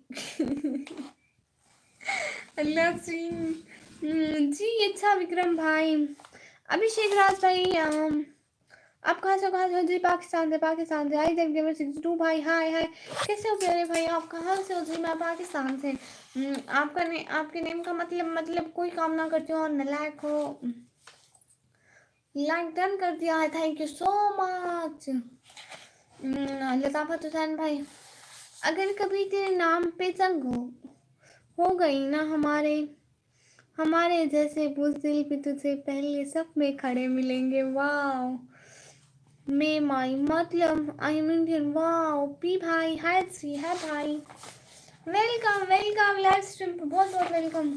अल्लाह सिंह जी। अच्छा विक्रम भाई, अभिषेक राज भाई, आप कहाँ से हो जी? पाकिस्तान से। आई देव गेमर 62 भाई हाय हाय। कैसे हो प्यारे भाई? आप कहाँ से हो जी? मैं पाकिस्तान से। आपके नेम का मतलब कोई काम ना करती हो और नालायक हो। लाइक डन कर दिया है, thank you so much. Latafat Hussain भाई, अगर कभी तेरे नाम पे जंग हो गई ना, हमारे जैसे बुज़दिल भी तुझे पहले सब में खड़े मिलेंगे। वाह मे माई मतलब आई एम इंडियन। वाह पी भाई हाय सी है भाई। वेलकम वेलकम लाइव स्ट्रीम पे बहुत बहुत वेलकम।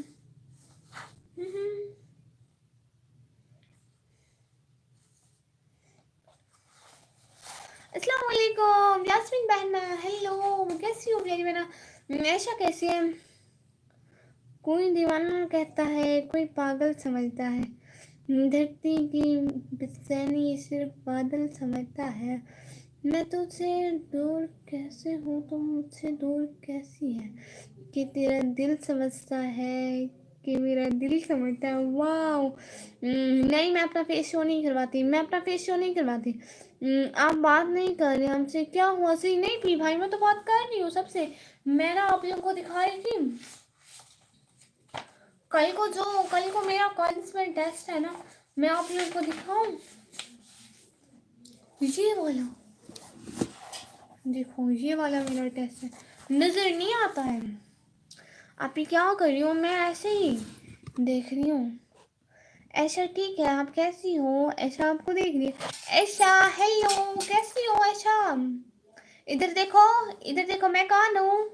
अस्सलाम वालेकुम यास्मीन बहना, हेलो कैसी हो प्यारी बहना? ऐशा कैसी है? कोई दीवाना कहता है, कोई पागल समझता है, धरती की बेचैनी सिर्फ बादल समझता है। मैं तुझसे दूर कैसे हूँ, तुम मुझसे दूर कैसी है, कि तेरा दिल समझता है, कि मेरा दिल समझता है। वाह! नहीं, मैं अपना फेस शो नहीं करवाती, मैं अपना फेस शो नहीं करवाती। आप बात नहीं कर रहे हमसे, क्या हुआ? सही नहीं थी भाई, मैं तो बात कर रही हूँ सबसे। मैं ना आप लोगों को दिखा रही थी कल को मेरा कॉलेज में टेस्ट है ना, मैं आप लोगों को दिखाऊं ये वाला। देखो ये वाला मेरा टेस्ट है, नजर नहीं आता है। आप ये क्या कर रही हो? मैं ऐसे ही देख रही हूँ। ऐशा ठीक है, आप कैसी हो? ऐशा आपको देख रही है। ऐशा हेलो, कैसी हो ऐशा? इधर देखो, इधर देखो, मैं कौन हूँ?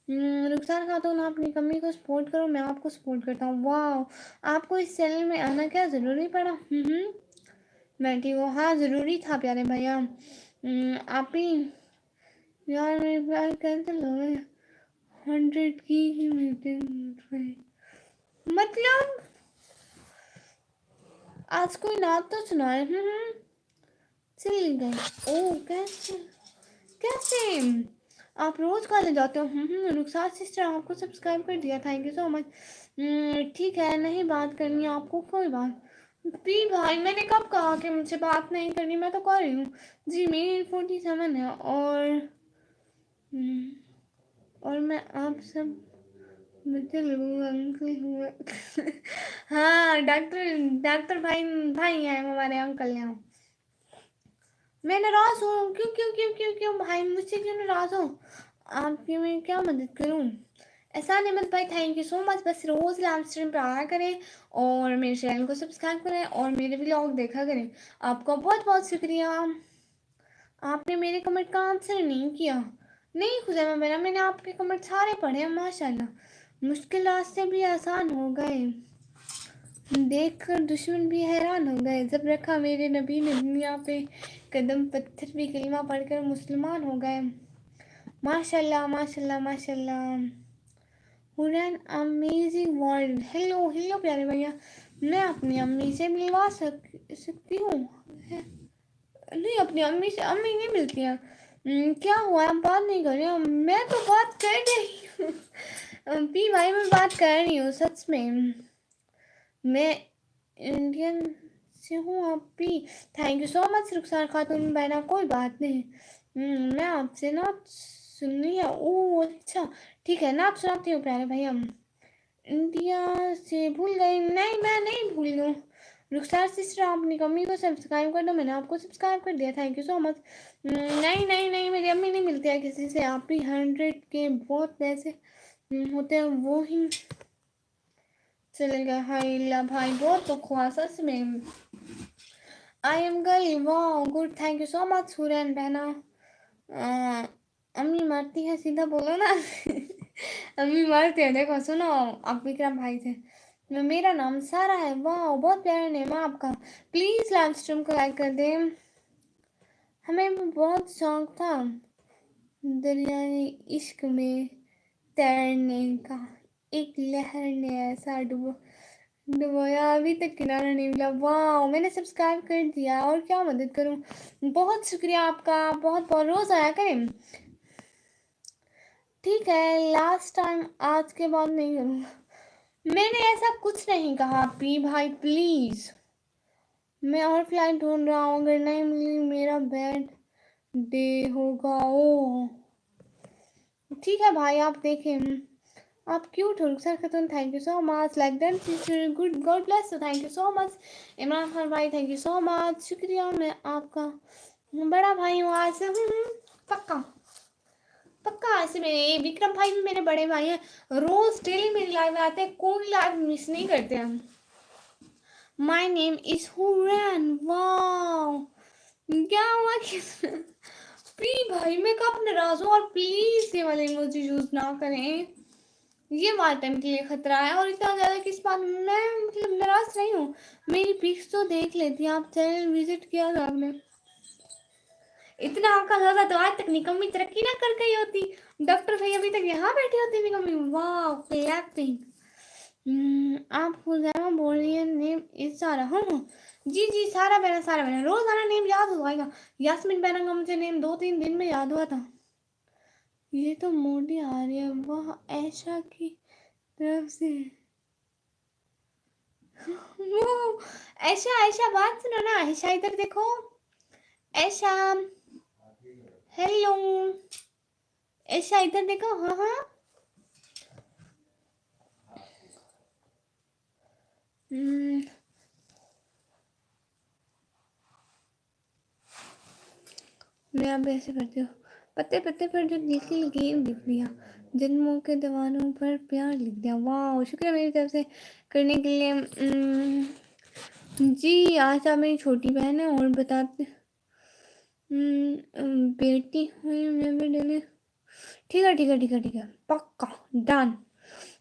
रुखसार खातून, आप अपनी कमी को सपोर्ट करो, मैं आपको सपोर्ट करता हूँ। वाह! आपको इस चैनल में आना क्या ज़रूरी पड़ा? मैं ठीक हूँ। हाँ ज़रूरी था प्यारे भैया। आप ही यार मेरे प्यार कैंसिल हो गए। 100 की मीटिंग मतलब आज कोई नाम तो सुनाए। चली गई। ओ कैसे कैसे? आप रोज कॉलेज जाते हो? रुखसार सिस्टर आपको सब्सक्राइब कर दिया, थैंक यू सो मच। ठीक है, नहीं बात करनी आपको, कोई बात। पी भाई मैंने कब कहा कि मुझसे बात नहीं करनी, मैं तो कर रही हूँ जी। मेरी 47 है और मैं आप सब मतलब अंकल हुआ। हाँ डॉक्टर डॉक्टर भाई भाई हैं हमारे अंकल यहाँ। मैं नाराज हूँ। क्यों क्यों क्यों क्यों क्यों भाई, मुझसे क्यों नाराज हो? आपकी मैं क्या मदद करूँ? ऐसा अहमद भाई थैंक यू सो मच। बस रोज़ लाइव स्ट्रीम पर आया करें और मेरे चैनल को सब्सक्राइब करें और मेरे व्लॉग देखा करें। आपका बहुत बहुत शुक्रिया। आपने मेरे कमेंट का आंसर नहीं किया। नहीं खुदा मेरा, मैंने आपके कमेंट सारे पढ़े हैं माशाल्लाह। मुश्किल रास्ते भी आसान हो गए, देखकर दुश्मन भी हैरान हो गए। जब रखा मेरे नबी ने दुनिया पे कदम, पत्थर भी कलमा पढ़कर मुसलमान हो गए। माशाल्लाह माशाल्लाह माशाल्लाह। Hurain amazing world. Hello hello प्यारे भैया, मैं अपनी अम्मी से मिलवा सकती हूँ? नहीं अपनी अम्मी से, अम्मी नहीं मिलती हैं। क्या हुआ, आप बात नहीं कर रहे हो? मैं तो बात कर रही हूँ। पी भाई मैं बात कर रही हूँ सच में। मैं इंडियन से हूँ। आप भी थैंक यू सो मच रुखसार खातून बहना, कोई बात नहीं। मैं आपसे ना सुननी है। ओह अच्छा ठीक है, ना सुनाती हूँ प्यारे भैया। इंडिया से भूल गई? नहीं मैं नहीं भूल गई। रुखसार सिस्टर आप अपनी मम्मी को सब्सक्राइब कर दो, मैंने आपको सब्सक्राइब कर दिया, थैंक यू सो मच। नहीं नहीं नहीं, मेरी अम्मी नहीं मिलती है किसी से। आप भी 100 के बहुत पैसे होते हैं वो ही चले गए। हाय ला भाई बहुत दुख हुआ सच में। आई एम गर्ल, वाह good, thank you so much सूरन बहना। अम्मी मारती है, सीधा बोलो ना। अम्मी मारती है, देखो सुनो। आप विक्रम भाई थे। मेरा नाम सारा है। वाह बहुत प्यारा नेम है आपका। प्लीज लाइव स्ट्रीम को लाइक कर दें, हमें भी बहुत शौक था दरियाए इश्क में तैरने का। एक लहर ने ऐसा डुबोया, अभी तक किनारा नहीं मिला। वाह मैंने सब्सक्राइब कर दिया, और क्या मदद करूं? बहुत शुक्रिया आपका, बहुत बहुत। रोज आया करें। ठीक है लास्ट टाइम, आज के बाद नहीं करूँगा। मैंने ऐसा कुछ नहीं कहा पी भाई प्लीज। मैं और फ्लाइट ढूंढ रहा हूँ, अगर नहीं मिली मेरा बैड डे होगा। ओ ठीक है भाई, आप देखें। आप क्यूट हो सर खतन, thank you so much. Like that good, god bless, thank you so much. Imran Khan भाई थैंक यू सो मच, शुक्रिया। मैं आपका बड़ा भाई हूँ आज से। पक्का पक्का ऐसे में विक्रम भाई भी मेरे बड़े भाई हैं, रोज डेली मेरी लाइव आते हैं, कोई लाइव मिस नहीं करते हम। My name is Hurain. Wow क्या हुआ प्ली भाई मैं कब नाराज हूँ, और प्लीज ये वाले इमोजी यूज ना करें, ये वार टाइम के लिए खतरा है। और इतना ज्यादा किस बात मैं मतलब नाराज नहीं हूँ। मेरी पिक्स तो देख लेती, आप चैनल विजिट किया था आपने? इतना अकल होता तो आज तक निकम्मी तरक्की ना कर गई होती। डॉक्टर भाई अभी तक यहाँ बैठे होते निकम्मी। वाह क्लैपिंग। आप हुजैमा बोल रही है नेम इज सारा। हाँ जी जी सारा बहना सारा बहना रोजाना नेम याद हो जाएगा। यास्मीन बहना का मुझे नेम 2-3 दिन में याद हुआ था। ये तो मोटी आ रही है वाह ऐशा की तरफ से। वो ऐशा ऐशा बात सुनो ना ऐशा इधर देखो ऐशा हेलो ऐशा इधर देखो। हाँ हाँ मैं अब ऐसे करती हूँ पत्ते पत्ते पर जो लिखी गेम लिख दिया जन्मों के दीवानों पर प्यार लिख दिया। वाह शुक्रिया मेरी तरफ से करने के लिए। जी आशा मेरी छोटी बहन है और बताते बेटी हुई मैं भी डले। ठीक है ठीक है ठीक है ठीक है पक्का डन।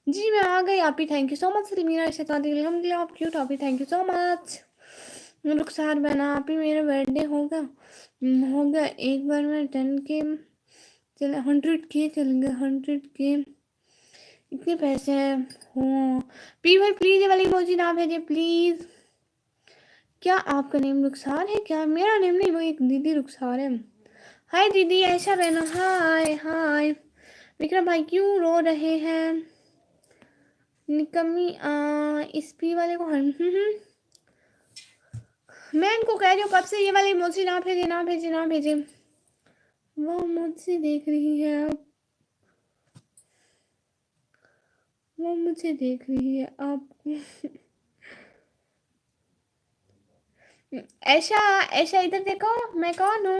जी मैं आ गई आप ही थैंक यू सो मच सलमीना अल्हम्दुलिल्लाह आप क्यूट आप ही थैंक यू सो मच। रुखसार बहना आप ही मेरा बर्थडे होगा हो गया एक बार में 10 के चले 100 के चलेंगे 100 के इतने पैसे हैं। हो पी भाई प्लीज ये वाली इमोजी ना भेजिए प्लीज। क्या आपका नेम रुखसार है क्या? मेरा नेम नहीं वो एक दीदी रुखसार है। हाय दीदी ऐशा बहना हाय हाय। विक्रम भाई क्यों रो रहे हैं? निकम्मी इस पी वाले को मैं इनको कह रही हूँ कब से ये वाली इमोजी ना भेजे ना भेजे ना भेजे। वो मुझसे देख रही है अब वो मुझे देख रही है अब। ऐशा ऐशा इधर देखो मैं कौन हूँ।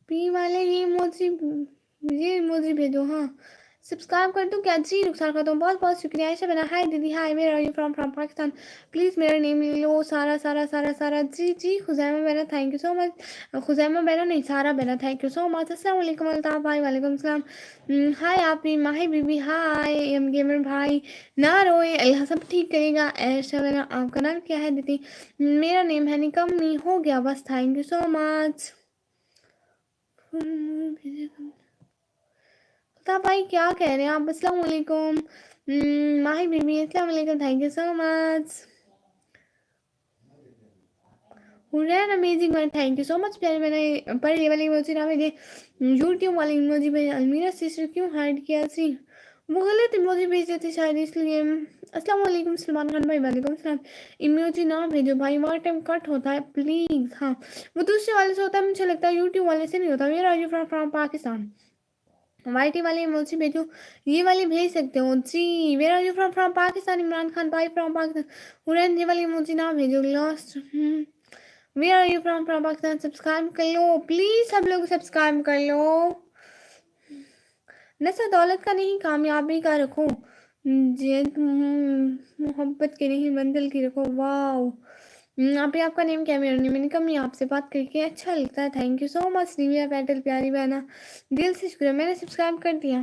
पी वाले ये इमोजी भेजो। हाँ सब्सक्राइब कर दूँ क्या? जी रुखसार कर दो बहुत बहुत शुक्रिया। ऐशा बना हाय दीदी hi where are you from from Pakistan please मेरा नेम ले लो सारा सारा सारा सारा। जी जी खुजैमा बेना थैंक यू सो मच। खुजैमा बेना नहीं सारा बेना थैंक यू सो मच। अस्सलाम वालेकुम अल्ताफ़ भाई वालेकुम सलाम। हाय आप भी माही बीबी हाय एम गेमर भाई ना रोए अल्लाह सब ठीक करेगा। ऐशा बेना आपका नाम क्या है दीदी? मेरा नेम है निकम्मी हो गया बस थैंक यू सो मच। तो भाई क्या कह रहे हैं आप? अस्सलाम वालेकुम माही बीबी अस्सलाम वालेकुम thank you so much. Hurain amazing one thank you so much प्यारे मैंने पर ये वाली इमोजी ना भेजे यूट्यूब वाली इमोजी भेजे। अलमीरा सिस्टर क्यों हाइड किया सी? वो गलत इमोजी भेज देते शायद इसलिए। अस्सलाम वालेकुम सलमान खान भाई वालेकुम सलाम। इमोजी ना भेजो भाई वहाँ टाइम कट होता है प्लीज़। हाँ वो दूसरे वाले से होता है मुझे लगता है यूट्यूब वाले से नहीं होता। Where are you from Pakistan YT वाली इमोजी भेजो ये वाली भेज सकते हो। जी where are you from Pakistan Imran Khan भाई फ्रॉम पाकिस्तान। हुरैन ये वाली इमोजी ना भेजो lost. Where are you from Pakistan subscribe कर लो प्लीज़ सब लोग सब्सक्राइब कर लो। नशा दौलत का नहीं कामयाबी का रखो जिद मोहब्बत की नहीं मंजिल की रखो। वाह आप ही आपका नेम क्या? मेरा नेम निकम्मी आपसे बात करके अच्छा लगता है thank you so much. Divya petal प्यारी बहना दिल से शुक्रिया मैंने सब्सक्राइब कर दिया।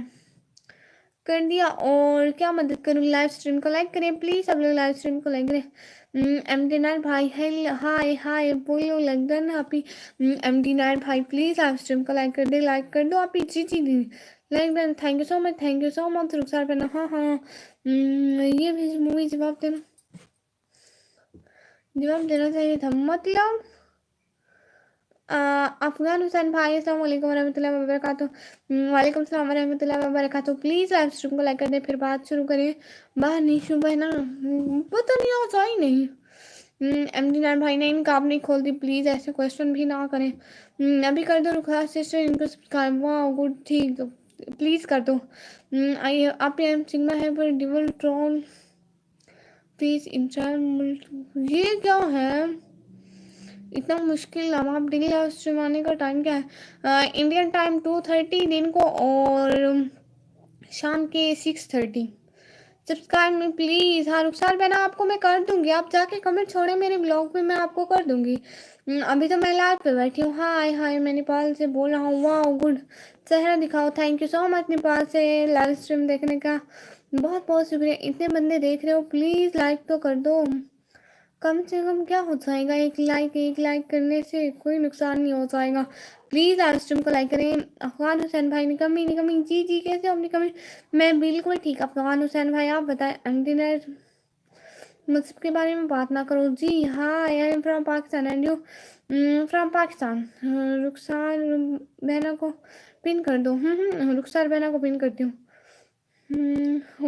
और क्या मदद करूँ? लाइव स्ट्रीम को लाइक करें प्लीज़ सब लोग लाइव स्ट्रीम को लाइक करें। एम डी नायर भाई हेल हाय हाय बोलो लंदन आप ही। एम डी नायर भाई प्लीज़ लाइव स्ट्रीम को लाइक कर दो आप ही। जी जी दी like done thank you so much Rukhsar बना। हाँ हाँ ये भी मूवी जवाब देना चाहिए था मतलब अफ़गान हुसैन भाई अस्सलाम वालेकुम वरहमतुल्लाहि वबरकातुहू। वालेकुम सलाम वरहमतुल्लाहि वबरकातुहू। प्लीज़ लाइव स्ट्रीम को लाइक कर दें फिर बात शुरू करें। बाहर नहीं शुभ है ना पता नहीं आज आई नहीं। एम डी नाइन भाई ने इनका आप नहीं खोल दी प्लीज़ ऐसे क्वेश्चन भी ना करें। अभी कर दो रुखा सिस्टर इनको सब्सक्राइब। वाह गुड ठीक प्लीज़ कर दो। आइए आप सिग्मा है पर डिवल ट्रोल प्लीज़ इंस्टा ये क्या है इतना मुश्किल नाम? आप डेली लाइव स्ट्रीम आने का टाइम क्या है? इंडियन टाइम 2:30 दिन को और शाम के 6:30। सब्सक्राइब में प्लीज़। हाँ रुखसार बहना आपको मैं कर दूंगी आप जाके कमेंट छोड़े मेरे ब्लॉग में मैं आपको कर दूंगी। अभी तो मैं लाइव पे बैठी हूँ। हाय हाय मैं नेपाल से बोल रहा हूँ। वाह गुड चेहरा दिखाओ thank you so much Nepal से लाइव स्ट्रीम देखने का बहुत बहुत शुक्रिया। इतने बंदे देख रहे हो प्लीज़ लाइक तो कर दो। कम से कम क्या हो जाएगा, एक लाइक करने से कोई नुकसान नहीं हो जाएगा। प्लीज़ लाइव स्ट्रीम को लाइक करें। अफगान हुसैन भाई निकमी जी जी कैसे हो निकमी? मैं बिल्कुल ठीक। अफगान हुसैन भाई आप बताएं। इंटरनेट मस्जिद के बारे में बात ना करो जी। हाँ I am from Pakistan and you? From Pakistan. Rukhsar बहना को पिन कर दो। रुखसार बहना को पिन करती हूँ।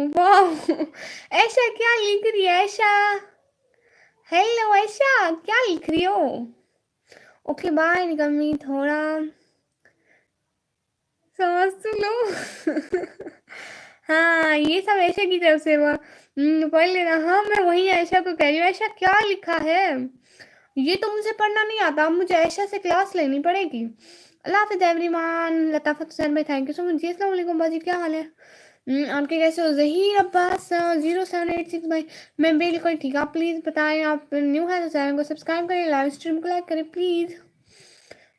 वाह ऐशा क्या लिख रही है? ऐशा हेलो ऐशा क्या लिख रही हो? ओके बाय निकमी, थोड़ा सांस तो लो हाँ ये सब ऐशा की तरफ से हुआ। पढ़ लेना। हाँ मैं वही ऐशा को कह रही हूँ। ऐशा क्या लिखा है? ये तो मुझे पढ़ना नहीं आता, अब मुझे ऐशा से क्लास लेनी पड़ेगी। अल्लाह हाफिज़ एवरीवन। लताफत हुसैन भाई थैंक यू सो मच जी। अस्सलाम वालेकुम बाजी क्या हाल है? आपके कैसे हो? जहीर अब्बास 0786 भाई मैं बिल्कुल ठीक। आप प्लीज़ बताएं, आप न्यू है तो चैनल को सब्सक्राइब करें, लाइव स्ट्रीम को लाइक करें प्लीज़।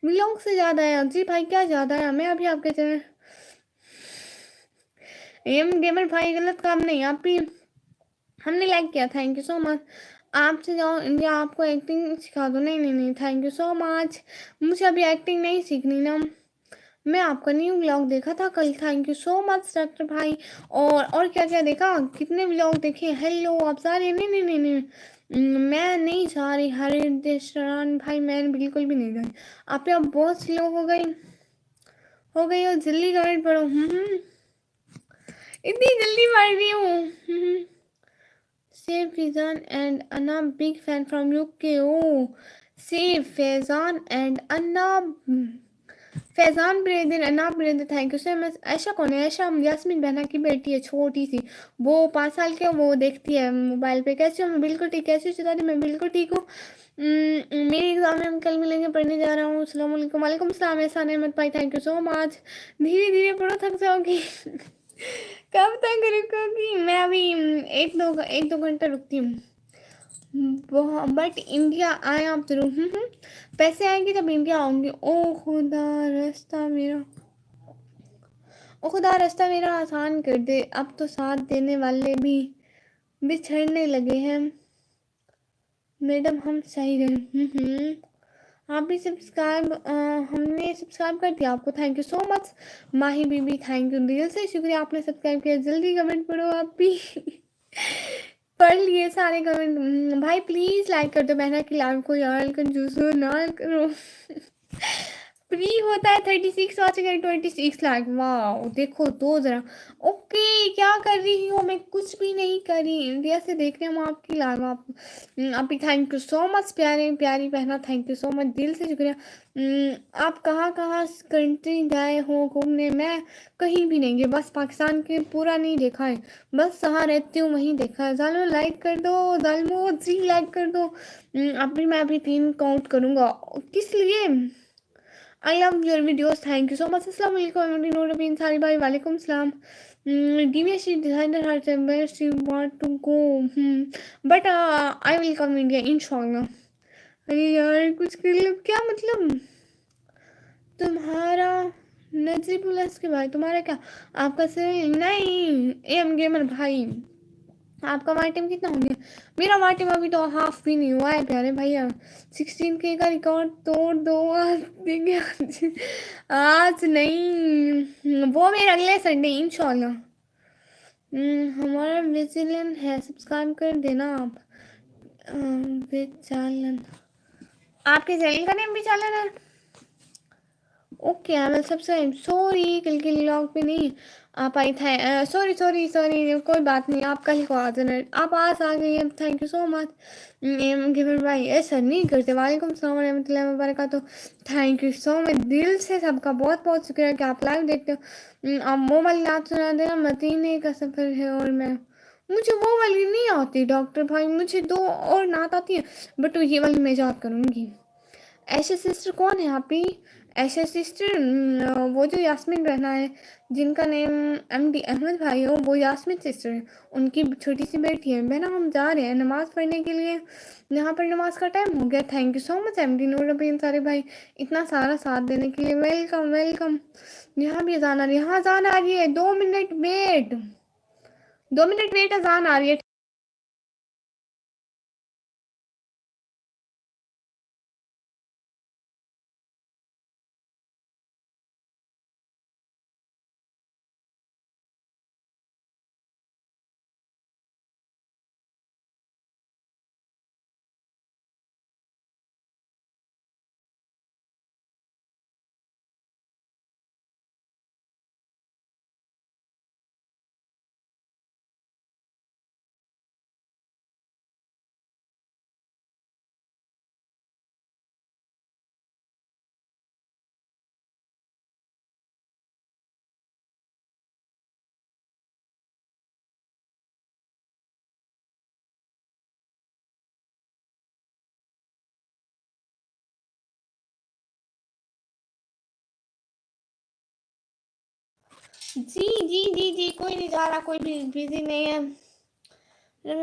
व्लॉग से ज़्यादा है जी भाई, क्या ज़्यादा है? मैं अभी आपके चैनल एम गेमर भाई गलत काम नहीं, आप भी हमने लाइक किया, थैंक यू सो मच। आपसे जाओ इंडिया आपको एक्टिंग सिखा दो। नहीं नहीं नहीं थैंक यू सो मच, मुझे अभी एक्टिंग नहीं सीखनी ना। मैं आपका न्यू व्लॉग देखा था कल, thank you so much doctor भाई। और क्या क्या देखा, कितने व्लॉग देखे? हेलो आप सारे? नहीं नहीं नहीं नहीं मैं नहीं जा रही हरिदेशरान भाई, मैं बिल्कुल भी नहीं जा रही। आप यहाँ बहुत स्लो हो गई हो जल्दी कमेंट पढ़ो। इतनी जल्दी पढ़ रही हूँ। Save Fezan and Anna, big fan from UK. Oh, Save Fezan and Anna. Faizan brother, Anna brother thank you so much. Aisha कौन है? ऐशा यास्मीन बहना की बेटी है, छोटी सी, वो 5 साल की, वो देखती है मोबाइल पे। कैसे हो? मैं बिल्कुल ठीक। कैसे हो चिता? मैं बिल्कुल ठीक हूँ। मेरे एग्जाम में हम कल मिलेंगे, पढ़ने जा रहा हूँ। अस्सलाम वालेकुम। वालेकुम सलाम एहसान अहमद भाई थैंक यू सो मच। धीरे धीरे पढ़ो, थक जाओगी कब तक रुकोगी? मैं अभी एक दो घंटा रुकती हूँ। बट इंडिया आए आप जरूर। पैसे आएंगे जब इंडिया आऊंगी। ओ खुदा रास्ता मेरा, ओ खुदा रास्ता मेरा आसान कर दे। अब तो साथ देने वाले भी बिछड़ने लगे हैं। मैडम हम सही रहे। आप भी सब्सक्राइब, हमने सब्सक्राइब कर दिया आपको, thank you so much. Mahi बीबी थैंक यू, दिल से शुक्रिया आपने सब्सक्राइब किया। जल्दी कमेंट पढ़ो आप भी पढ़ लिए सारे कमेंट। भाई प्लीज लाइक कर दो बहना की लाइव को यार, कंजूस ना करो फ्री होता है 36 वॉचिंग एंड 26 लाइक। वाह देखो तो जरा। ओके क्या कर रही हो? मैं कुछ भी नहीं कर रही, इंडिया से देख रही हूँ आपकी लाइव। आप भी थैंक यू सो मच प्यारी प्यारी बहना, थैंक यू सो मच, दिल से शुक्रिया। आप कहाँ कहाँ कंट्री गए हो घूमने? मैं कहीं भी नहीं गई, बस पाकिस्तान के पूरा नहीं देखा है, बस जहाँ रहती हूँ वहीं देखा है। जालो लाइक कर दो, जालमो जी लाइक कर दो। अभी मैं अभी 3 काउंट करूँगा। किस लिए? I love your videos thank you so much. अस्सलाम वालेकुम नूरबीन सारी भाई वालेकुम सलाम। DVS designer her where she want to go, but I will come India इंशाल्लाह। अरे यार कुछ कर लो, क्या मतलब तुम्हारा? नजीबुल के भाई तुम्हारा क्या? आपका सर नहीं एम गेमर भाई, आपका वाइटम कितना हो गया? मेरा वाइटम अभी तो हाफ भी नहीं हुआ है प्यारे भैया। 16K का रिकॉर्ड तोड़ दो आज देंगे आज नहीं, वो मेरे अगले संडे इंशाल्लाह। हमारा विजिलेंट है, सब्सक्राइब कर देना आप। विचालन, आपके चैनल का नेम विचालन है? Okay I will subscribe. Sorry कल के व्लॉग पे नहीं आ पाई था, सॉरी सॉरी सॉरी, कोई बात नहीं, आप कल को आ जाना। आप आज आ गई, thank you so much. Given भाई ऐसा नहीं करते। वालेकुम सलाम रहमतुल्लाहि व बरकातहू, थैंक यू सो मच, दिल से सबका बहुत बहुत शुक्रिया कि आप लाइव देखते हो। आप वो वाली याद सुना देना, मदीने का सफ़र है और मैं, मुझे वो वाली नहीं आती डॉक्टर भाई, मुझे 2 और नात आती है, बट ये वाली मैं याद करूँगी। ऐशा सिस्टर कौन है आप ही? ऐशा सिस्टर वो जो यास्मीन बहना है जिनका नेम MD अहमद भाई हो, वो यास्मीन सिस्टर है, उनकी छोटी सी बेटी है। बहना हम जा रहे हैं नमाज़ पढ़ने के लिए, यहाँ पर नमाज का टाइम हो गया। Thank you so much MD नूरबीन सारे भाई इतना सारा साथ देने के लिए, वेलकम वेलकम। यहाँ भी अजान आ रही है, हाँ अजान आ रही है, 2 मिनट वेट, 2 मिनट वेट, अजान आ रही है। जी जी जी जी, कोई नहीं जा रहा, कोई भी बिजी नहीं है।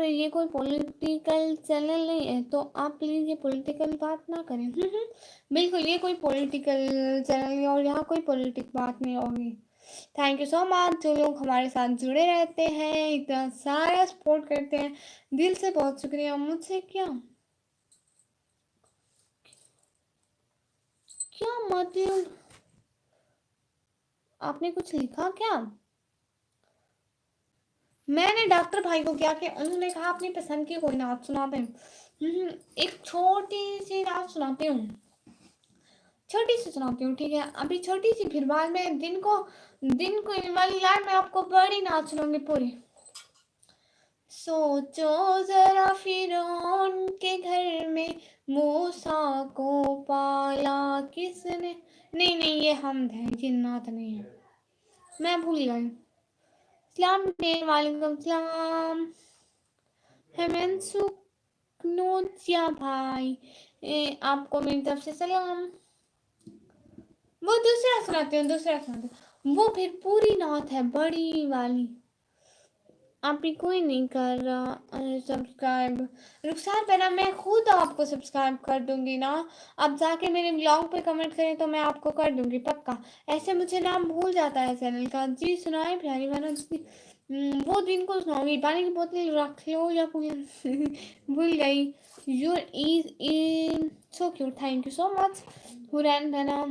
ये कोई पॉलिटिकल चैनल नहीं है, तो आप प्लीज़ ये पॉलिटिकल बात ना करें। बिल्कुल, ये कोई पॉलिटिकल चैनल नहीं और यहाँ कोई पॉलिटिक बात नहीं होगी। थैंक यू सो मच जो लोग हमारे साथ जुड़े रहते हैं, इतना सारा सपोर्ट करते हैं, दिल से बहुत शुक्रिया। मुझसे क्या क्या मतलब, आपने कुछ लिखा क्या? मैंने डॉक्टर भाई को क्या किया, उन्होंने कहा अपनी पसंद की कोई नाच सुनाते हैं। एक छोटी सी नाच सुनाती हूँ, छोटी सी सुनाती हूँ, ठीक है? अभी छोटी सी, फिर बाद में दिन को इन वाली लाइन में आपको बड़ी नाच सुनाऊंगी पूरी। सोचो जरा फिरौन के घर में मूसा को पाला किसने। नहीं नहीं, ये हमद है, जिन्नात नहीं है, मैं भूल गई। सलाम वालेकुम सलाम हेमेंसु नोचिया भाई, आपको मेरी तरफ से सलाम। वो दूसरा सुनाती हूँ, वो फिर पूरी नात है बड़ी वाली। अभी कोई नहीं कर रहा सब्सक्राइब। रुखसार पहना, मैं खुद आपको सब्सक्राइब कर दूंगी ना। आप जाके मेरे ब्लॉग पे कमेंट करें तो मैं आपको कर दूंगी पक्का। ऐसे मुझे नाम भूल जाता है चैनल का। जी सुनाए प्यारी बहना जी। वो दिन को सुनाऊंगी। पानी की बोतल रख लो या भूल भूल गई। Your is so cute, thank you so much Hurain बहना।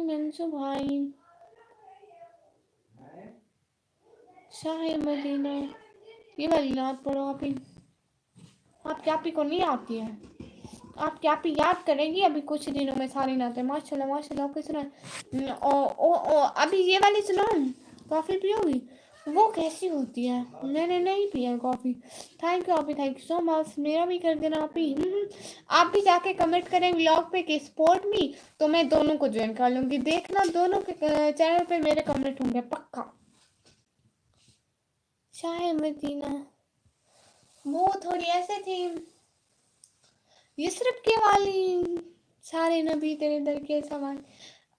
मंसू भाई, शाह मदीना, ये वाली नात पढ़ो आप ही। आपकी आप ही को नहीं आती है, आपकी आप ही याद करेंगी अभी कुछ दिनों में सारी नातें। माशाल्लाह माशाल्लाह, आपकी सुना। ओ ओ ओ अभी ये वाली सुनो, कॉफ़ी पियोगी? वो कैसी होती है, मैंने नहीं पिया कॉफ़ी। थैंक यू आप ही, थैंक यू सो मच। मेरा भी कर देना आप ही। आप भी जाके कमेंट करें व्लॉग पे कि सपोर्ट मी, तो मैं दोनों को ज्वाइन कर लूँगी। देखना दोनों के चैनल पे मेरे कमेंट होंगे पक्का। शाह मदीना वो थोड़ी ऐसे थी, यसरब के वाली, सारे नबी तेरे दर के सवाल।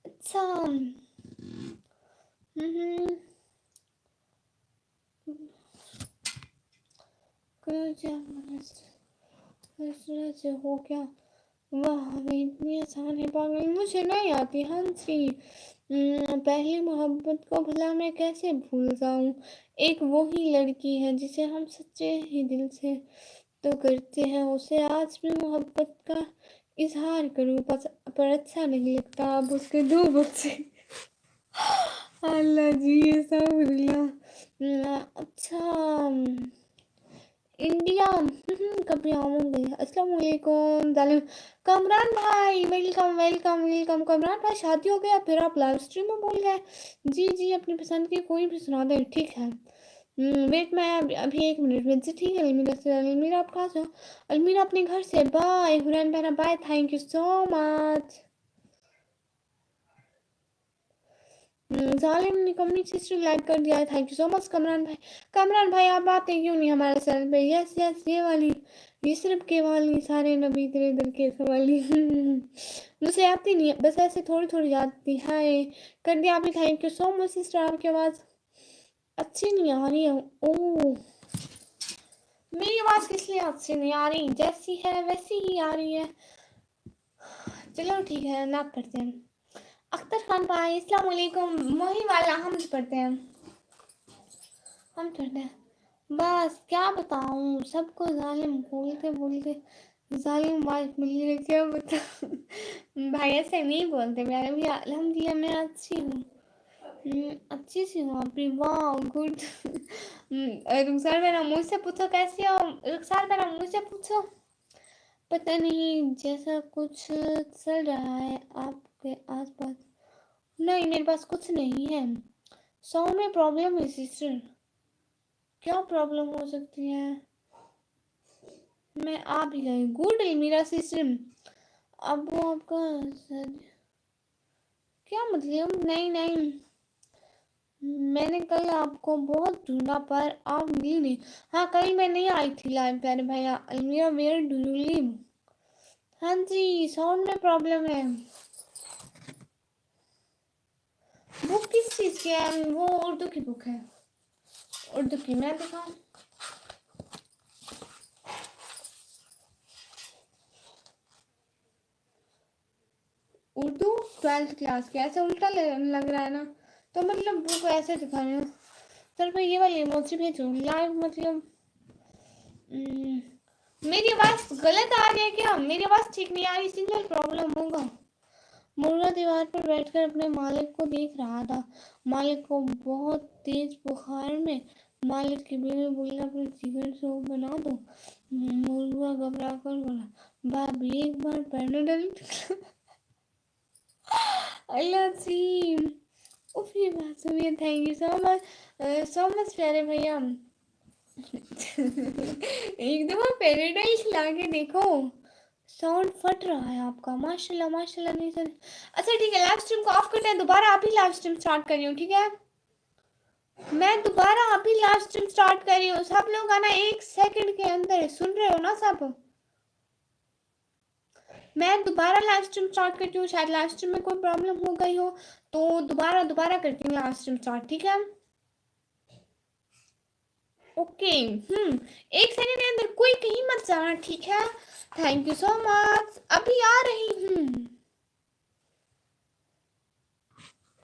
अच्छा से हो क्या, वाह इतनी आसान है पागल, मुझे नहीं आती हंसी। पहली मोहब्बत को भला मैं कैसे भूल जाऊं, एक वो ही लड़की है जिसे हम सच्चे ही दिल से तो करते हैं, उसे आज भी मोहब्बत का इजहार करूं पर अच्छा नहीं लगता अब उसके दो बच्चे। अल्लाह जी ये सब। अच्छा इंडिया कभी आऊंगी। अस्सलाम वालेकुम जालिम कमरान भाई, वेलकम वेलकम वेलकम। कमरान भाई शादी हो गया फिर आप लाइव स्ट्रीम में बोल गए। जी जी, अपनी पसंद की कोई भी सुना दे, ठीक है। वेट मैं अभी 1 मिनट में जी, ठीक है। अलमीरा से, अलमीरा आप कहाँ से हो? अलमीरा अपने घर से। बाय हुरैन बहना, bye, thank you so much. जालिम ने कम्युनिटी से लाइक कर दिया है, thank you so much Kamran भाई। कमरान भाई आप आते क्यों नहीं हमारे चैनल पे? यस यस, ये वाली, ये सिर्फ के वाली, सारे नबी तेरे दर के सवाली। मुझे आती नहीं है, बस ऐसे थोड़ी थोड़ी आती है। कर दिया अभी, thank you so much sister. आपकी आवाज़ अच्छी नहीं आ रही है। ओह मेरी आवाज़ किस लिए अच्छी नहीं आ रही? जैसी है वैसी ही आ रही है। चलो ठीक है, ना करते हैं। अख्तर खान भाई अस्सलाम वालेकुम। वही वाला हम पढ़ते हैं, हम पढ़ते हैं। बस क्या बताऊँ सबको, जालिम बोलते बोलते जालिम वाइफ मिली है, क्या बताऊँ। भाई ऐसे नहीं बोलते मेरे भी, अल्हम्दुलिल्लाह मैं अच्छी हूँ। अच्छी सी हूँ अभी, वाह गुड। रुखसार मेरा मुझसे पूछो कैसी हो, रुखसार मेरा मुझसे पूछो। पता नहीं जैसा कुछ चल रहा है आपके आसपास। नहीं मेरे पास कुछ नहीं है। साउंड में प्रॉब्लम है सिस्टर। क्या प्रॉब्लम हो सकती है? मैं आ भी गई। गुड मेरा सिस्टम। अब वो आपका क्या मतलब? नहीं नहीं, मैंने कल आपको बहुत ढूंढा पर आप मिली नहीं। हाँ कल मैं नहीं आई थी लाइव प्यारे भैया। अलमीरा वेयर डू यू लिव? हाँ जी साउंड में प्रॉब्लम है। की है, वो उर्दू की बुक है, उर्दू की। मैं दिखाऊं? उर्दू 12th क्लास की। ऐसे उल्टा लग रहा है ना, तो मतलब बुक ऐसे दिखा रही हूँ। चल मैं ये वाली इमोजी भेजूँ लाइव, मतलब मेरी आवाज गलत आ रही है क्या? मेरी आवाज ठीक नहीं आ रही, सिग्नल प्रॉब्लम होगा। मुर्गा दीवार पर बैठकर अपने मालिक को देख रहा था। मालिक को बहुत तेज बुखार में। मालिक की बीवी बोली, अपने चिकन सूप बना दो। मुर्गा घबरा कर बोला, भाभी एक बार पैनाडोल। अल्लाह सी। उफ, ये बात सुनिए, थैंक यू सो मच प्यारे भैया। एक दफा पैराडाइल खिला के देखो। साउंड फट रहा है आपका, माशाल्लाह माशाल्लाह। नहीं सर, अच्छा ठीक है, लाइव स्ट्रीम को ऑफ करते हैं, दोबारा आप ही लाइव स्ट्रीम स्टार्ट कर रही हूँ, ठीक है? मैं दोबारा अभी लाइव स्ट्रीम स्टार्ट कर रही हूँ, सब लोग आना 1 सेकंड के अंदर, सुन रहे हो ना सब? मैं दोबारा लाइव स्ट्रीम स्टार्ट करती हूँ, शायद लाइव स्ट्रीम में कोई प्रॉब्लम हो गई हो, तो दोबारा करती हूँ लाइव स्ट्रीम स्टार्ट, ठीक है? ओके। 1 सेकंड के अंदर कोई कहीं मत जाना, ठीक है? थैंक यू सो मच, अभी आ रही हूँ।